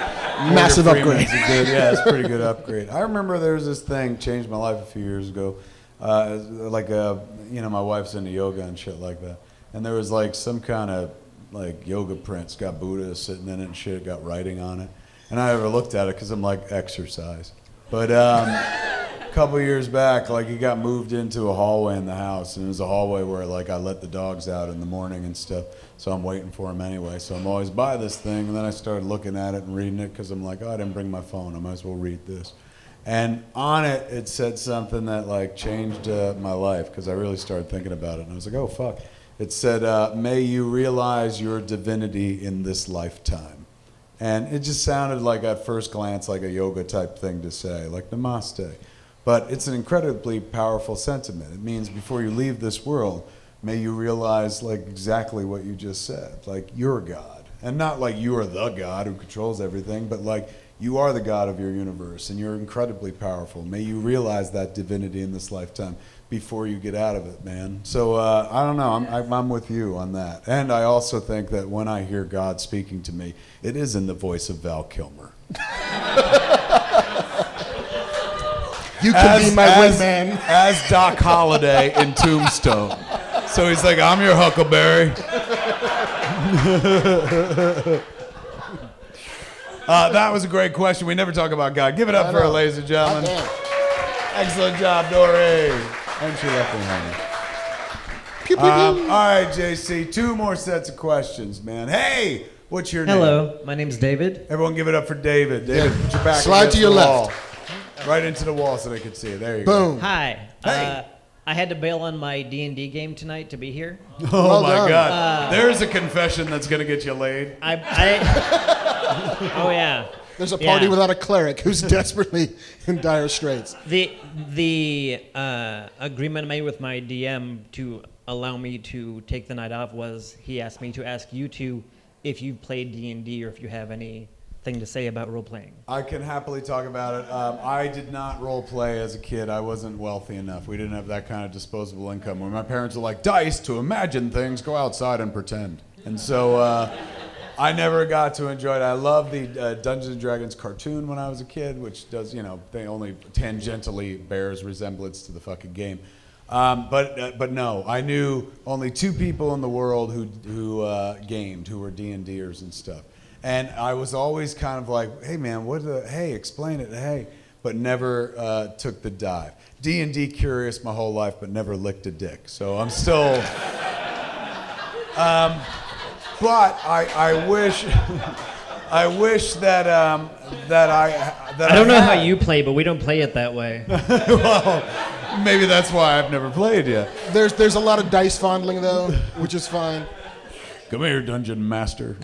Massive upgrade. It's a pretty good upgrade. I remember there was this thing, changed my life a few years ago. My wife's into yoga and shit like that. And there was like some kind of like yoga print. It's got Buddha sitting in it and shit, got writing on it. And I never looked at it because I'm like, exercise. But a couple years back, like he got moved into a hallway in the house, and it was a hallway where like I let the dogs out in the morning and stuff. So I'm waiting for him anyway. So I'm always by this thing, and then I started looking at it and reading it because I'm like, oh, I didn't bring my phone. I might as well read this. And on it, it said something that like changed my life because I really started thinking about it, and I was like, oh fuck. It said, may you realize your divinity in this lifetime. And it just sounded like at first glance like a yoga type thing to say, like namaste. But it's an incredibly powerful sentiment. It means before you leave this world, may you realize like exactly what you just said, like you're God. And not like you are the God who controls everything, but like you are the God of your universe and you're incredibly powerful. May you realize that divinity in this lifetime before you get out of it, man. So I don't know, I'm with you on that. And I also think that when I hear God speaking to me, it is in the voice of Val Kilmer. You can be my wingman. As Doc Holliday in Tombstone. So he's like, I'm your Huckleberry. That was a great question. We never talk about God. Give it up for her, ladies and gentlemen. Excellent job, Dory. And she left me hanging. Pew, pew, pew. All right, JC, 2 more sets of questions, man. Hey, what's your name? Hello, my name's David. Everyone give it up for David. David, put your back Slide against to your the left. wall. Right into the wall so they could see it. There you Boom. Hi. Hey. I had to bail on my D&D game tonight to be here. go. Oh, Well my done. God. There's a confession that's going to get you laid. Oh yeah. There's a party Yeah. without a cleric who's desperately in dire straits. The agreement I made with my DM to allow me to take the night off was he asked me to ask you two if you've played D&D or if you have anything to say about role playing. I can happily talk about it. I did not role play as a kid. I wasn't wealthy enough. We didn't have that kind of disposable income. When my parents were like, dice to imagine things, go outside and pretend. And so I never got to enjoy it. I loved the Dungeons & Dragons cartoon when I was a kid, which does, they only tangentially bears resemblance to the fucking game. But no, I knew only 2 people in the world who gamed, who were D&Ders and stuff. And I was always kind of like, hey man, hey, explain it, hey, but never took the dive. D&D curious my whole life, but never licked a dick. So I'm still, but I wish that I don't know how you play, but we don't play it that way. Well, maybe that's why I've never played yet. There's a lot of dice fondling though, which is fine. Come here, Dungeon Master.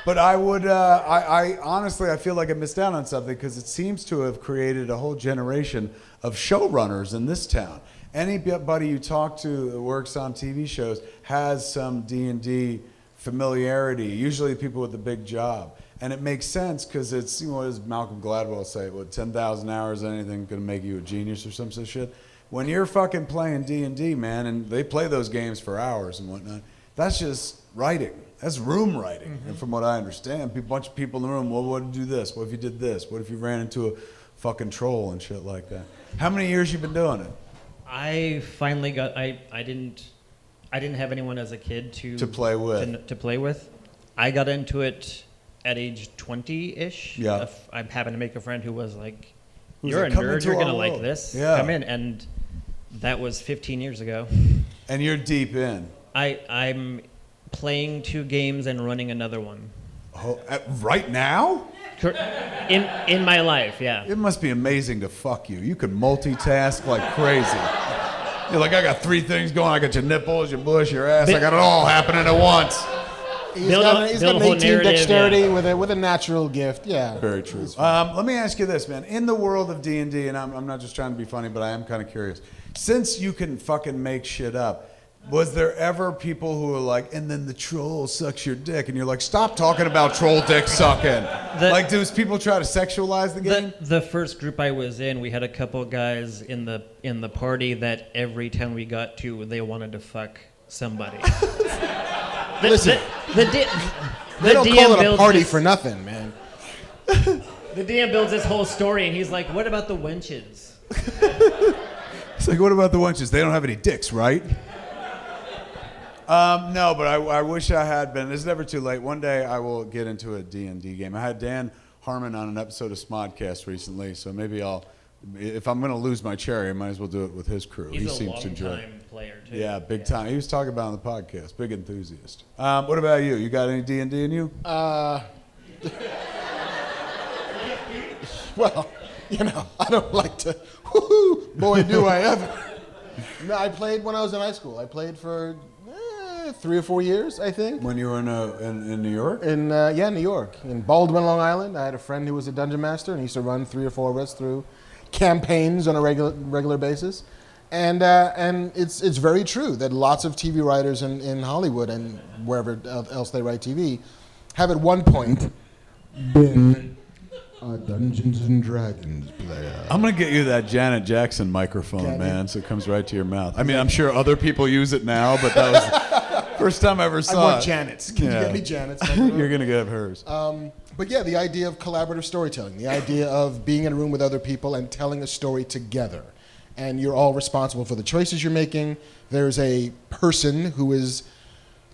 But I would, I honestly, I feel like I missed out on something because it seems to have created a whole generation of showrunners in this town. Anybody you talk to that works on TV shows has some D&D familiarity, usually people with a big job. And it makes sense because it's, what does Malcolm Gladwell say? 10,000 hours, anything going to make you a genius or some such shit? When you're fucking playing D&D, man, and they play those games for hours and whatnot, that's just writing. That's room writing. Mm-hmm. And from what I understand, a bunch of people in the room, well, what if you do this? What if you did this? What if you ran into a fucking troll and shit like that? How many years you been doing it? I finally got, I didn't have anyone as a kid to play with. To play with. I got into it at age 20-ish. Yeah. I happened to make a friend who was like, Who's you're like, a "Come nerd, into you're our going to like world." this. Yeah. Come in. And that was 15 years ago. And you're deep in. I'm playing 2 games and running another one. Oh, right now? In my life, yeah. It must be amazing to fuck you. You can multitask like crazy. You're like, I got 3 things going. I got your nipples, your bush, your ass. I got it all happening at once. He's got an a whole 18 narrative, dexterity yeah. with a natural gift. Yeah. Very true. Let me ask you this, man. In the world of D&D, and I'm not just trying to be funny, but I am kind of curious. Since you can fucking make shit up, Was there ever people who were like, and then the troll sucks your dick, and you're like, stop talking about troll dick sucking? Like, does people try to sexualize the game? The first group I was in, we had a couple guys in the party that every time we got to, they wanted to fuck somebody. Listen, They don't call it a party for nothing, man. The DM builds this whole story, and he's like, "What about the wenches?" It's like, what about the wenches? They don't have any dicks, right? No, but I wish I had been. It's never too late. One day I will get into a D&D game. I had Dan Harmon on an episode of Smodcast recently, so maybe if I'm going to lose my cherry, I might as well do it with his crew. He's he a seems to enjoy it. long-time player, too. Yeah, big time. He was talking about it on the podcast. Big enthusiast. What about you? You got any D&D in you? Well, I don't like to. Woo-hoo, boy, do I ever. No, I played when I was in high school. I played for 3 or 4 years, I think. When you were in New York? In New York, in Baldwin, Long Island. I had a friend who was a dungeon master, and he used to run 3 or 4 of us through campaigns on a regular basis. And it's very true that lots of TV writers in Hollywood and wherever else they write TV have at one point been a Dungeons and Dragons player. I'm going to get you that Janet Jackson microphone, man, so it comes right to your mouth. I mean, I'm sure other people use it now, but that was the first time I ever saw it. I want Janet's. Can you get me Janet's? You're going to get hers. But yeah, the idea of collaborative storytelling, the idea of being in a room with other people and telling a story together. And you're all responsible for the choices you're making. There's a person who is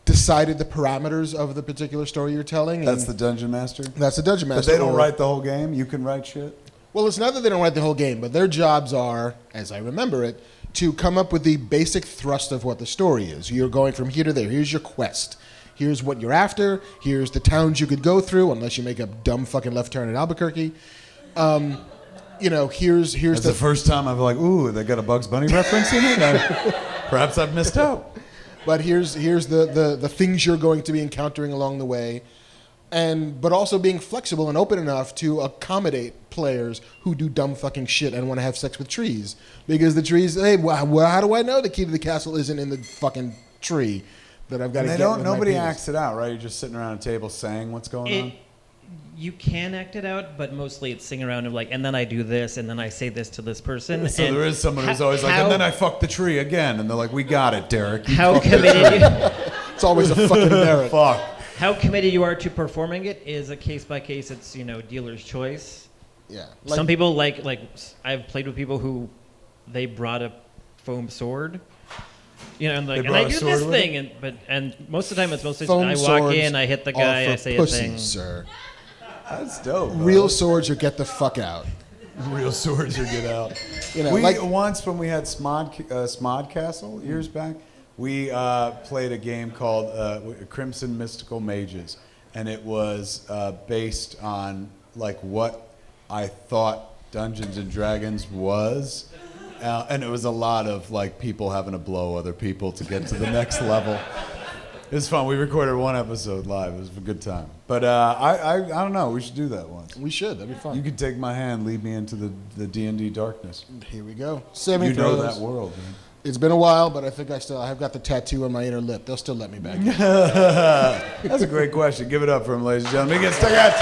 decided the parameters of the particular story you're telling. That's the dungeon master? That's the dungeon master. But they don't write the whole game? You can write shit? Well, it's not that they don't write the whole game, but their jobs are, as I remember it, to come up with the basic thrust of what the story is. You're going from here to there. Here's your quest. Here's what you're after. Here's the towns you could go through, unless you make a dumb fucking left turn at Albuquerque. Here's That's the first time I'm like, ooh, they got a Bugs Bunny reference in it? Perhaps I've missed out. But here's the things you're going to be encountering along the way, but also being flexible and open enough to accommodate players who do dumb fucking shit and want to have sex with trees. Because the trees, hey, well, how do I know the key to the castle isn't in the fucking tree that I've got to get with my Nobody penis? acts it out, right? You're just sitting around a table saying what's going on? You can act it out, but mostly it's singing around of like, and then I do this, and then I say this to this person. So and there is someone who's always like, and then I fuck the tree again. And they're like, we got it, Derek. You how fucked the committed tree." It's always a fucking Derek. Fuck. how committed you are to performing it is a case by case. It's dealer's choice. Yeah. Some people like I've played with people who they brought a foam sword. And I do this thing, and most of the time it's mostly Foam I walk swords in, I hit the are guy, for I say pussies, a thing. Sir. That's dope. Real swords or get the fuck out. Real swords or get out. Once when we had Smod Castle years back, we played a game called Crimson Mystical Mages, and it was based on like what I thought Dungeons and Dragons was. And it was a lot of like people having to blow other people to get to the next level. It was fun. We recorded one episode live. It was a good time. But I don't know. We should do that once. We should. That'd be fun. You could take my hand, lead me into the D&D darkness. Here we go. You know that world, man. It's been a while, but I think I've got the tattoo on my inner lip. They'll still let me back in. That's a great question. Give it up for him, ladies and gentlemen. He gets tickets.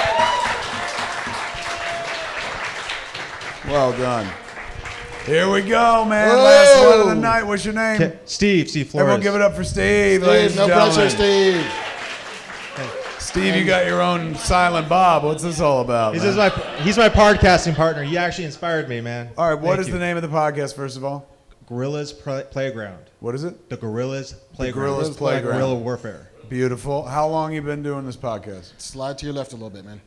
Well done. Here we go, man. Whoa. Last one of the night. What's your name? Steve Flores. Everyone give it up for Steve, ladies No and gentlemen. pressure, Steve. Steve, you got your own Silent Bob. What's this all about, He's man? my podcasting partner. He actually inspired me, man. All right, what Thank is you. the name of the podcast, first of all? Gorillas Playground. What is it? The Gorillas Playground. Gorillas Playground. Guerrilla warfare. Beautiful. How long you been doing this podcast? Slide to your left a little bit, man.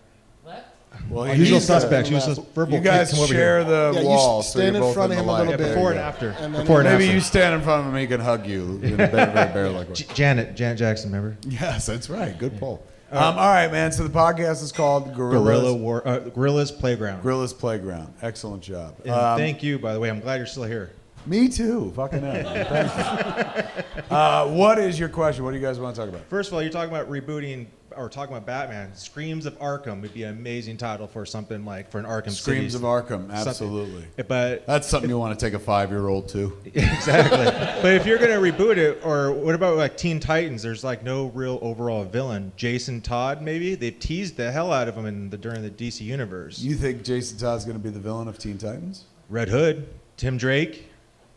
Well, Usual he's, suspects. Usual verbal You guys come over share here. the Yeah, wall, you so stand you're in both front of the him a light. little bit. There Before you and go. after. And then- Before and Maybe after. you stand in front of him, he can hug you in a very bear-like way. Janet Jackson, remember? Yes, that's right. Good poll. All right, man. So the podcast is called Gorillas Playground. Gorillas Playground. Excellent job. And thank you, by the way. I'm glad you're still here. Me too. Fucking hell. Thank you. What is your question? What do you guys want to talk about? First of all, you're talking about rebooting or talking about Batman, Screams of Arkham would be an amazing title for something like for an Arkham Screams City. of Arkham, absolutely. But That's something you want to take a 5-year-old to. exactly. But if you're gonna reboot it, or what about like Teen Titans? There's like no real overall villain. Jason Todd, maybe they've teased the hell out of him during the DC universe. You think Jason Todd's going to be the villain of Teen Titans? Red Hood, Tim Drake,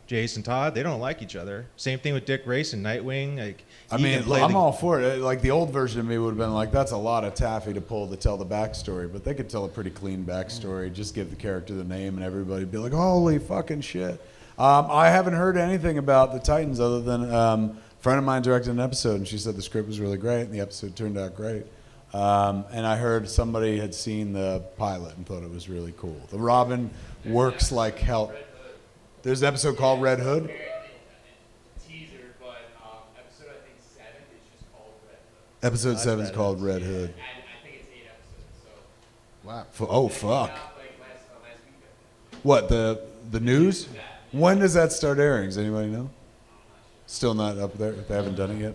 Jason Todd, they don't like each other. Same thing with Dick Grayson, Nightwing. Like, I mean, I'm all for it. Like the old version of me would have been like, that's a lot of taffy to pull to tell the backstory, but they could tell a pretty clean backstory. Just give the character the name, and everybody would be like, holy fucking shit. I haven't heard anything about the Titans other than a friend of mine directed an episode, and she said the script was really great, and the episode turned out great. And I heard somebody had seen the pilot and thought it was really cool. The Robin works like hell. There's an episode called Red Hood. Teaser, but episode I think 7 is just called Red Hood. Episode 7 is called Red Hood. And I think it's 8 episodes. So Wow. Oh fuck! like last week. What the news? When does that start airing? Does anybody know? Still not up there. They haven't done it yet.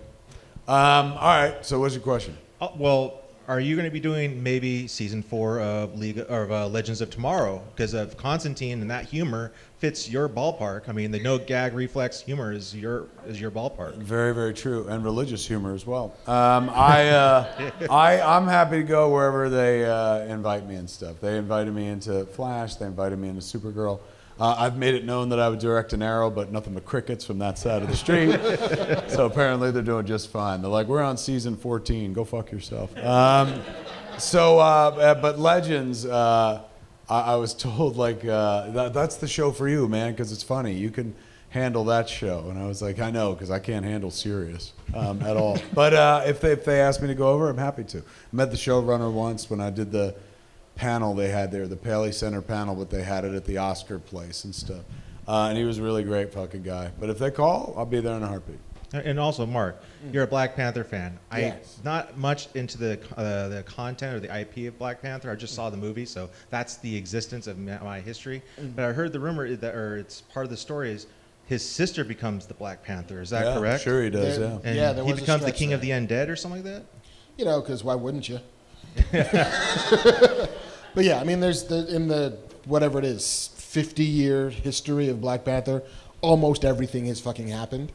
All right. So what's your question? Well, are you going to be doing maybe season 4 of Legends of Tomorrow? Because of Constantine and that humor fits your ballpark. I mean, the no gag reflex humor is your ballpark. Very, very true, and religious humor as well. I'm happy to go wherever they invite me and stuff. They invited me into Flash. They invited me into Supergirl. I've made it known that I would direct an Arrow, but nothing but crickets from that side of the street. So apparently they're doing just fine. They're like, we're on season 14. Go fuck yourself. But Legends, I was told, like, that's the show for you, man, because it's funny. You can handle that show. And I was like, I know, because I can't handle serious at all. But if they ask me to go over, I'm happy to. I met the showrunner once when I did the panel they had there, the Paley Center panel, but they had it at the Oscar place and stuff. And he was a really great fucking guy. But if they call, I'll be there in a heartbeat. And also, Mark, you're a Black Panther fan. Yes. I'm not much into the content or the IP of Black Panther. I just saw the movie, so that's the existence of my history. But I heard the rumor that, or it's part of the story, is his sister becomes the Black Panther. Is that correct? Sure he does, There- yeah. And Yeah, there he was a becomes the stretch king of there. the undead or something like that? You know, because why wouldn't you? But yeah, I mean, in the whatever it is, 50-year history of Black Panther, almost everything has fucking happened.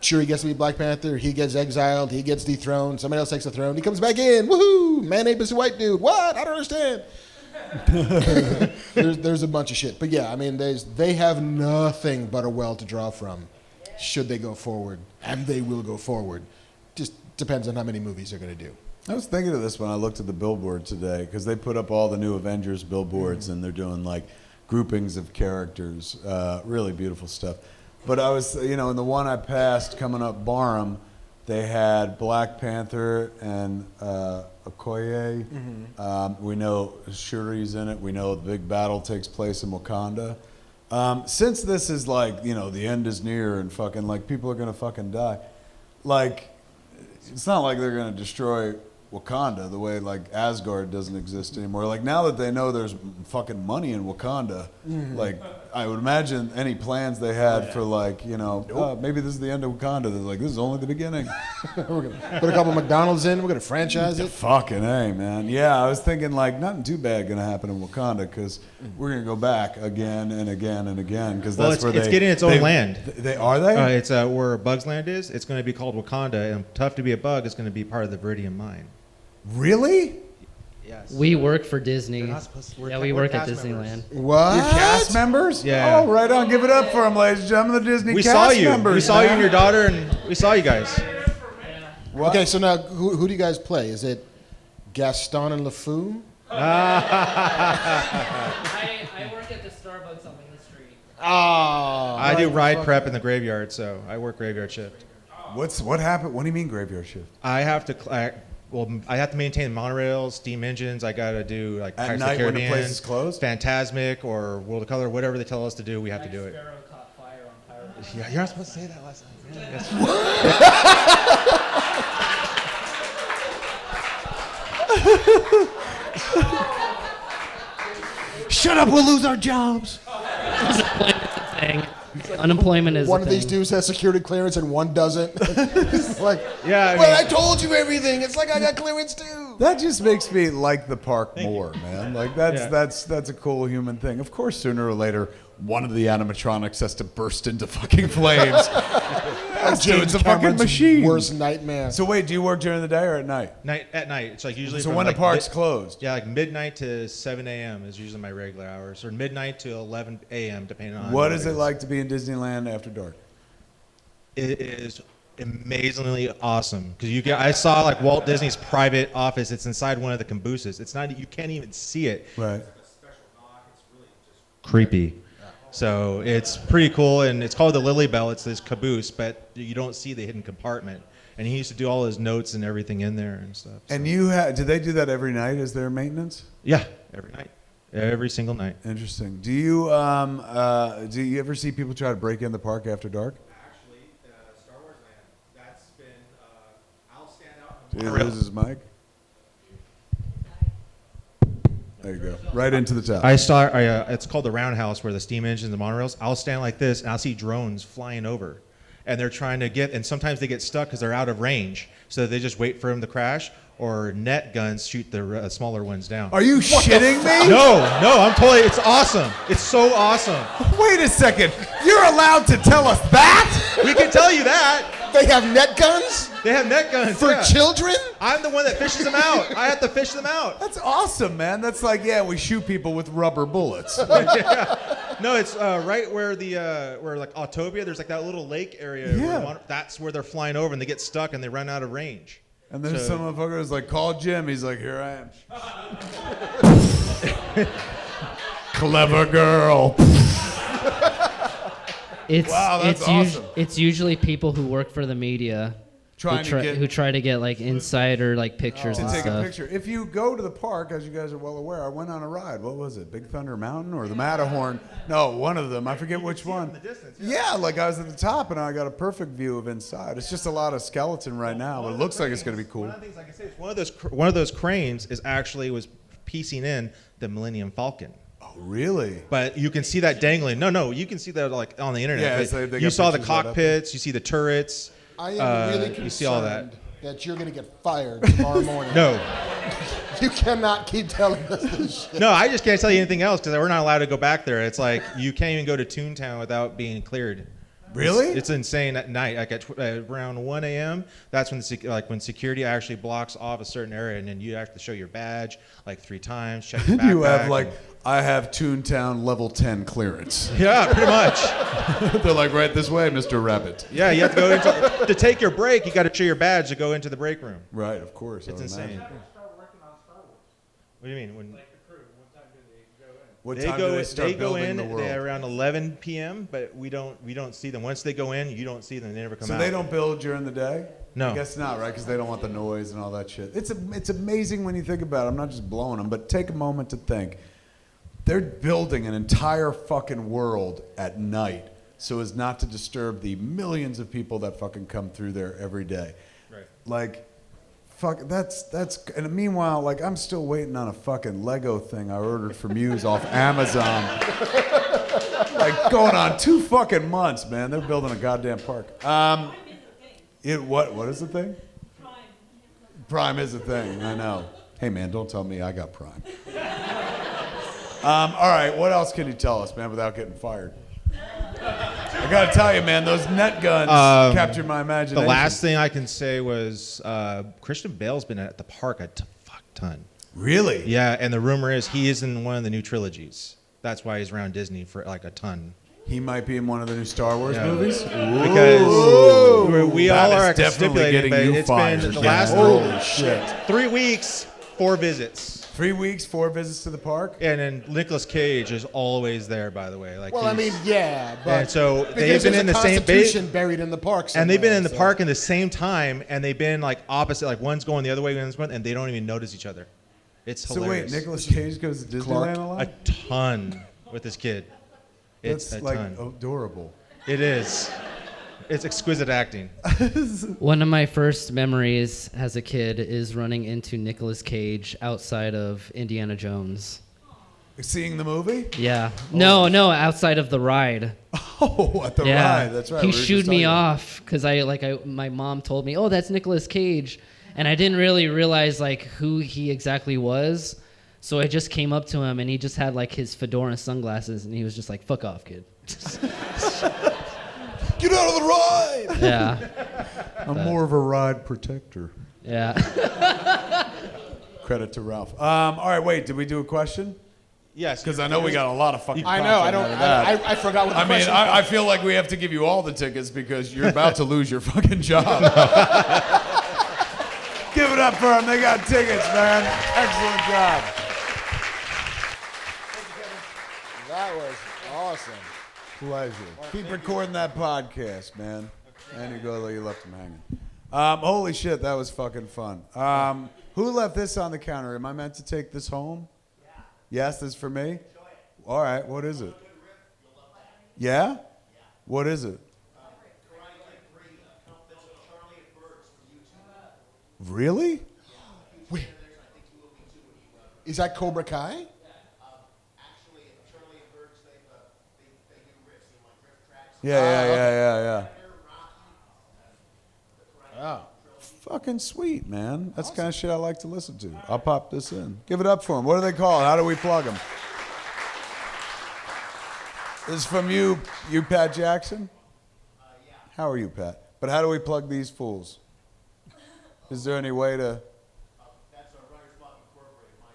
Sure, he gets to be Black Panther. He gets exiled. He gets dethroned. Somebody else takes the throne. He comes back in. Woohoo! Man ape is a white dude. What? I don't understand. there's a bunch of shit. But yeah, I mean, they have nothing but a well to draw from. Should they go forward, and they will go forward. Just depends on how many movies they're going to do. I was thinking of this when I looked at the billboard today, because they put up all the new Avengers billboards, and they're doing like groupings of characters, really beautiful stuff. But I was, in the one I passed coming up Barham, they had Black Panther and Okoye. We know Shuri's in it. We know the big battle takes place in Wakanda. Since this is like, the end is near and fucking like people are gonna fucking die, like it's not like they're gonna destroy Wakanda the way like Asgard doesn't exist anymore. Like now that they know there's fucking money in Wakanda, like I would imagine any plans they had for like, maybe this is the end of Wakanda. They're like, this is only the beginning. We're gonna put a couple McDonald's in. We're gonna franchise it. Fucking A, man. Yeah, I was thinking like nothing too bad gonna happen in Wakanda because we're gonna go back again and again and again because that's where it's getting its own land. Are they? It's where Bug's Land is. It's going to be called Wakanda, and Tough to Be a Bug is going to be part of the Viridian Mine. Really? Yes. We work for Disney. They're not supposed to- Yeah, we work at cast Disneyland. What? Your cast members? Yeah. Oh, right on. Give it up for them, ladies and gentlemen. The Disney We cast saw you. members. We saw you man. and your daughter, and we saw you guys. Okay, so now who do you guys play? Is it Gaston and LeFou? I work at the Starbucks on Main Street. Ah. I do ride prep in the graveyard, so I work graveyard shift. What happened? What do you mean graveyard shift? I have to maintain monorails, steam engines. I got to do like At Pirates night of the when the Caribbean, place is closed? Phantasmic or World of Color, whatever they tell us to do, we have to do it. Sparrow caught fire on Pirates. Yeah, you're not supposed to say that last night. Yeah, Shut up, we'll lose our jobs. Unemployment is One a of these thing. dudes has security clearance and one doesn't. It's like, Yeah, well, I told you everything. It's like I got clearance too. That just makes me like the park more, man. Like that's a cool human thing. Of course, sooner or later, one of the animatronics has to burst into fucking flames. It's a fucking Cameron's machine. Worst nightmare. So wait, do you work during the day or at night? At night. It's like usually. So from when like the park's closed? Yeah, like midnight to 7 a.m. is usually my regular hours, or midnight to 11 a.m. depending on. What is it like to be in Disneyland after dark? It is amazingly awesome because I saw like Walt Disney's private office. It's inside one of the cabooses. It's not. You can't even see it. Right. Creepy. So it's pretty cool, and it's called the Lily Bell. It's this caboose, but you don't see the hidden compartment. And he used to do all his notes and everything in there and stuff. So. And do they do that every night? Is there maintenance? Yeah, every night, every single night. Interesting. Do you ever see people try to break in the park after dark? Actually, Star Wars Land. That's been. I'll stand out. Did he lose his mic? There you go. Right into the top. It's called the roundhouse where the steam engines and the monorails. I'll stand like this and I'll see drones flying over, and they're trying to and sometimes they get stuck because they're out of range, so they just wait for them to crash, or net guns shoot the smaller ones down. Are you shitting me? No, I'm totally. It's awesome. It's so awesome. Wait a second. You're allowed to tell us that? We can tell you that. They have net guns They have net guns for yeah. children. I'm the one that fishes them out. I have to fish them out. That's awesome, man. That's like, yeah, we shoot people with rubber bullets. No, it's right where where like Autopia. There's like that little lake area. Yeah. That's where they're flying over and they get stuck and they run out of range. And then some motherfucker was like, call Jim. He's like, here I am. Clever girl. It's Wow, that's it's awesome. It's usually people who work for the media who try to get like insider like pictures and to take stuff. a picture. If you go to the park, as you guys are well aware, I went on a ride. What was it? Big Thunder Mountain or the Matterhorn? No, one of them. I forget which one. In the distance, Yeah, like I was at the top and I got a perfect view of inside. It's just a lot of skeleton right now, but it looks like it's going to be cool. One of the things I can say is one of those cranes was piecing in the Millennium Falcon. Oh, really? But you can see that dangling. No, you can see that like on the internet. Yeah, But so they you got saw the pictures right up cockpits, you see the turrets. I am really concerned you see all that. you're going to get fired tomorrow morning. No. You cannot keep telling us this shit. No, I just can't tell you anything else because we're not allowed to go back there. It's like you can't even go to Toontown without being cleared. Really? It's insane at night. Like at around 1 a.m. That's when when security actually blocks off a certain area, and then you have to show your badge like 3 times. Check your backpack. You have like, I have Toontown level 10 clearance. Yeah, pretty much. They're like, right this way, Mr. Rabbit. Yeah, you have to go into to take your break. You got to show your badge to go into the break room. Right, of course. It's insane. What do you mean? What time do they start building the world? Around 11 p.m., but we don't see them. Once they go in, you don't see them. They never come out. So they don't build during the day? No. I guess not, right? Because they don't want the noise and all that shit. It's amazing when you think about it. I'm not just blowing them, but take a moment to think. They're building an entire fucking world at night so as not to disturb the millions of people that fucking come through there every day. Right. Like, fuck, that's, and meanwhile, like, I'm still waiting on a fucking Lego thing I ordered from Muse off Amazon. Like, going on 2 fucking months, man. They're building a goddamn park. What is the thing? Prime is a thing, I know. Hey, man, don't tell me I got Prime. All right, what else can you tell us, man, without getting fired? I gotta tell you, man, those net guns captured my imagination. The last thing I can say was Christian Bale's been at the park a fuck ton. Really? Yeah, and the rumor is he is in one of the new trilogies. That's why he's around Disney for like a ton. He might be in one of the new Star Wars Yeah. movies? Because we That all is are definitely stipulating, getting but you it's fired. been the Yeah. last Holy shit. 3 weeks, 4 visits. 3 weeks, 4 visits to the park? And then Nicolas Cage is always there, by the way. Like Well, I mean, yeah, but and so because they've been there's in a the same Constitution buried in the park somewhere, and they've been in the so- park in the same time, and they've been like opposite, like one's going the other way, one's going, and they don't even notice each other. It's So hilarious. wait, Nicolas Cage goes to Disneyland a lot? A ton with this kid. It's That's a like ton. adorable. It is. It's exquisite acting. One of my first memories as a kid is running into Nicolas Cage outside of Indiana Jones. Seeing the movie? Yeah. No, outside of the ride. Oh, at the ride. That's right. He shooed me off because my mom told me, "Oh, that's Nicolas Cage," and I didn't really realize like who he exactly was. So I just came up to him and he just had like his fedora and sunglasses and he was just like, "Fuck off, kid." Get out of the ride! Yeah. I'm more of a ride protector. Yeah. Credit to Ralph. All right, wait. Did we do a question? Yes. Because I know we got a lot of fucking. I know. I forgot what the question. I feel like we have to give you all the tickets because you're about to lose your fucking job. Give it up for them. They got tickets, man. Excellent job. That was awesome. Pleasure. Keep recording that podcast, man. And you left them hanging. Holy shit, that was fucking fun. Who left this on the counter? Am I meant to take this home? Yeah. Yes, this is for me? All right, what is it? Yeah? What is it? Really? Wait. Is that Cobra Kai? Yeah. Oh. Fucking sweet, man. That's the kind of shit I like to listen to. I'll pop this in. Give it up for them. What do they call it? How do we plug them? This is from you, Pat Jackson? Yeah. How are you, Pat? But how do we plug these fools? Is there any way to... That's our Writer's Block Incorporated, my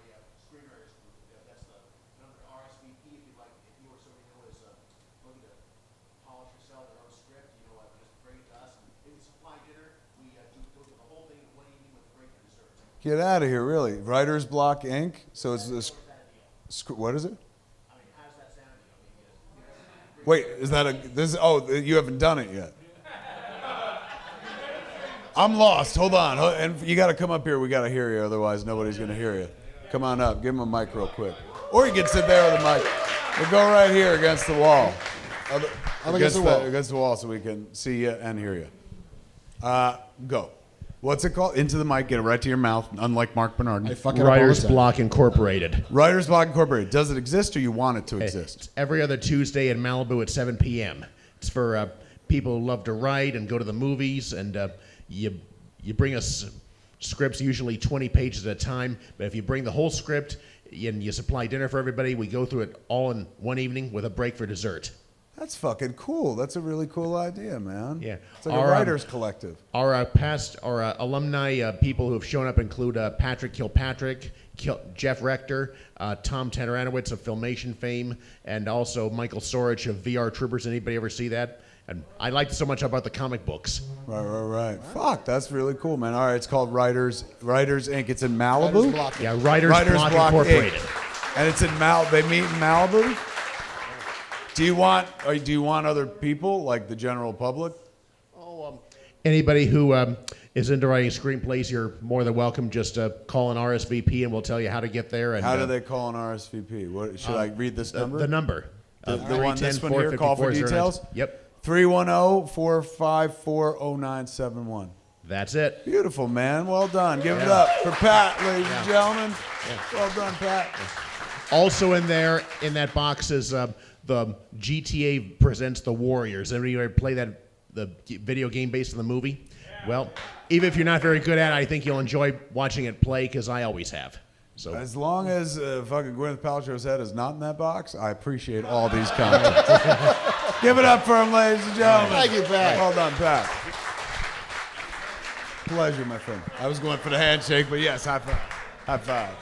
screenwriters group. That's the number RSVP if you or somebody who is looking to polish or sell their own script, just bring it to us. And if you supply dinner, we go through the whole thing in one evening with a break for dessert. Get out of here, really. Writer's Block Inc.? So it's this... What is it? I mean, how does that sound to you? Wait, is that a... you haven't done it yet. I'm lost. Hold on. And you got to come up here. We got to hear you. Otherwise, nobody's going to hear you. Come on up. Give him a mic real quick. Or you can sit there with a mic. We'll go right here against the wall. Against the wall so we can see you and hear you. Go. What's it called? Into the mic. Get it right to your mouth, unlike Marc Bernardin. Writer's Block Incorporated. Writer's Block Incorporated. Does it exist or you want it to exist? It's every other Tuesday in Malibu at 7 p.m. It's for people who love to write and go to the movies, and you bring us scripts, usually 20 pages at a time, but if you bring the whole script and you supply dinner for everybody, we go through it all in one evening with a break for dessert. That's fucking cool. That's a really cool idea, man. Yeah. It's like a writer's collective. Our alumni people who have shown up include Patrick Kilpatrick, Jeff Rector, Tom Tataranowitz of Filmation fame, and also Michael Sorich of VR Troopers. Anybody ever see that? And I liked so much about the comic books. Right. Fuck, that's really cool, man. All right, it's called Writers Inc. It's in Malibu? Writers Block Incorporated. Inc. And it's in they meet in Malibu? Do you want other people, like the general public? Anybody who is into writing screenplays, you're more than welcome. Just call an RSVP and we'll tell you how to get there. And how do they call an RSVP? What should I read this number? The number. The one, this one here, call for details? Yep. 310-454-0971. That's it. Beautiful, man. Well done. Give it up for Pat, ladies and gentlemen. Well done, Pat. Also in that box is the GTA presents The Warriors. Anybody play the video game based on the movie? Yeah. Well, even if you're not very good at it, I think you'll enjoy watching it play because I always have. So as long as fucking Gwyneth Paltrow's head is not in that box, I appreciate all these comments. Give it up for him, ladies and gentlemen. Thank you, Pat. Well done, Pat. Pleasure, my friend. I was going for the handshake, but yes, high five. High five.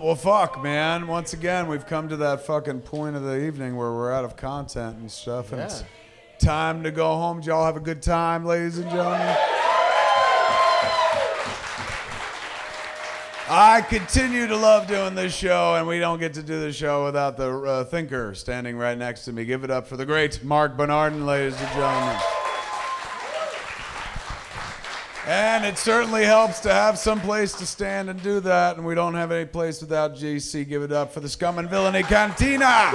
Well, fuck, man. Once again, we've come to that fucking point of the evening where we're out of content and stuff, and it's time to go home. Did y'all have a good time, ladies and gentlemen? I continue to love doing this show, and we don't get to do the show without the thinker standing right next to me. Give it up for the great Marc Bernardin, ladies and gentlemen. And it certainly helps to have some place to stand and do that, and we don't have any place without GC. Give it up for the Scum Villainy Cantina.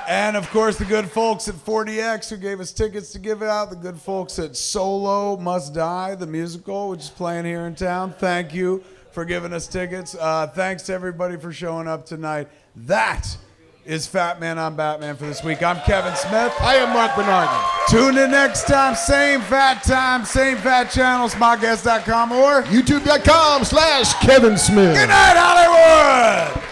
And of course, the good folks at 40X who gave us tickets to give out. The good folks at Solo Must Die, the musical, which is playing here in town. Thank you for giving us tickets. Thanks to everybody for showing up tonight. That is Fatman on Batman for this week. I'm Kevin Smith. I am Marc Bernardin. Tune in next time, same fat channel, smartguest.com or YouTube.com/Kevin Smith. Good night, Hollywood!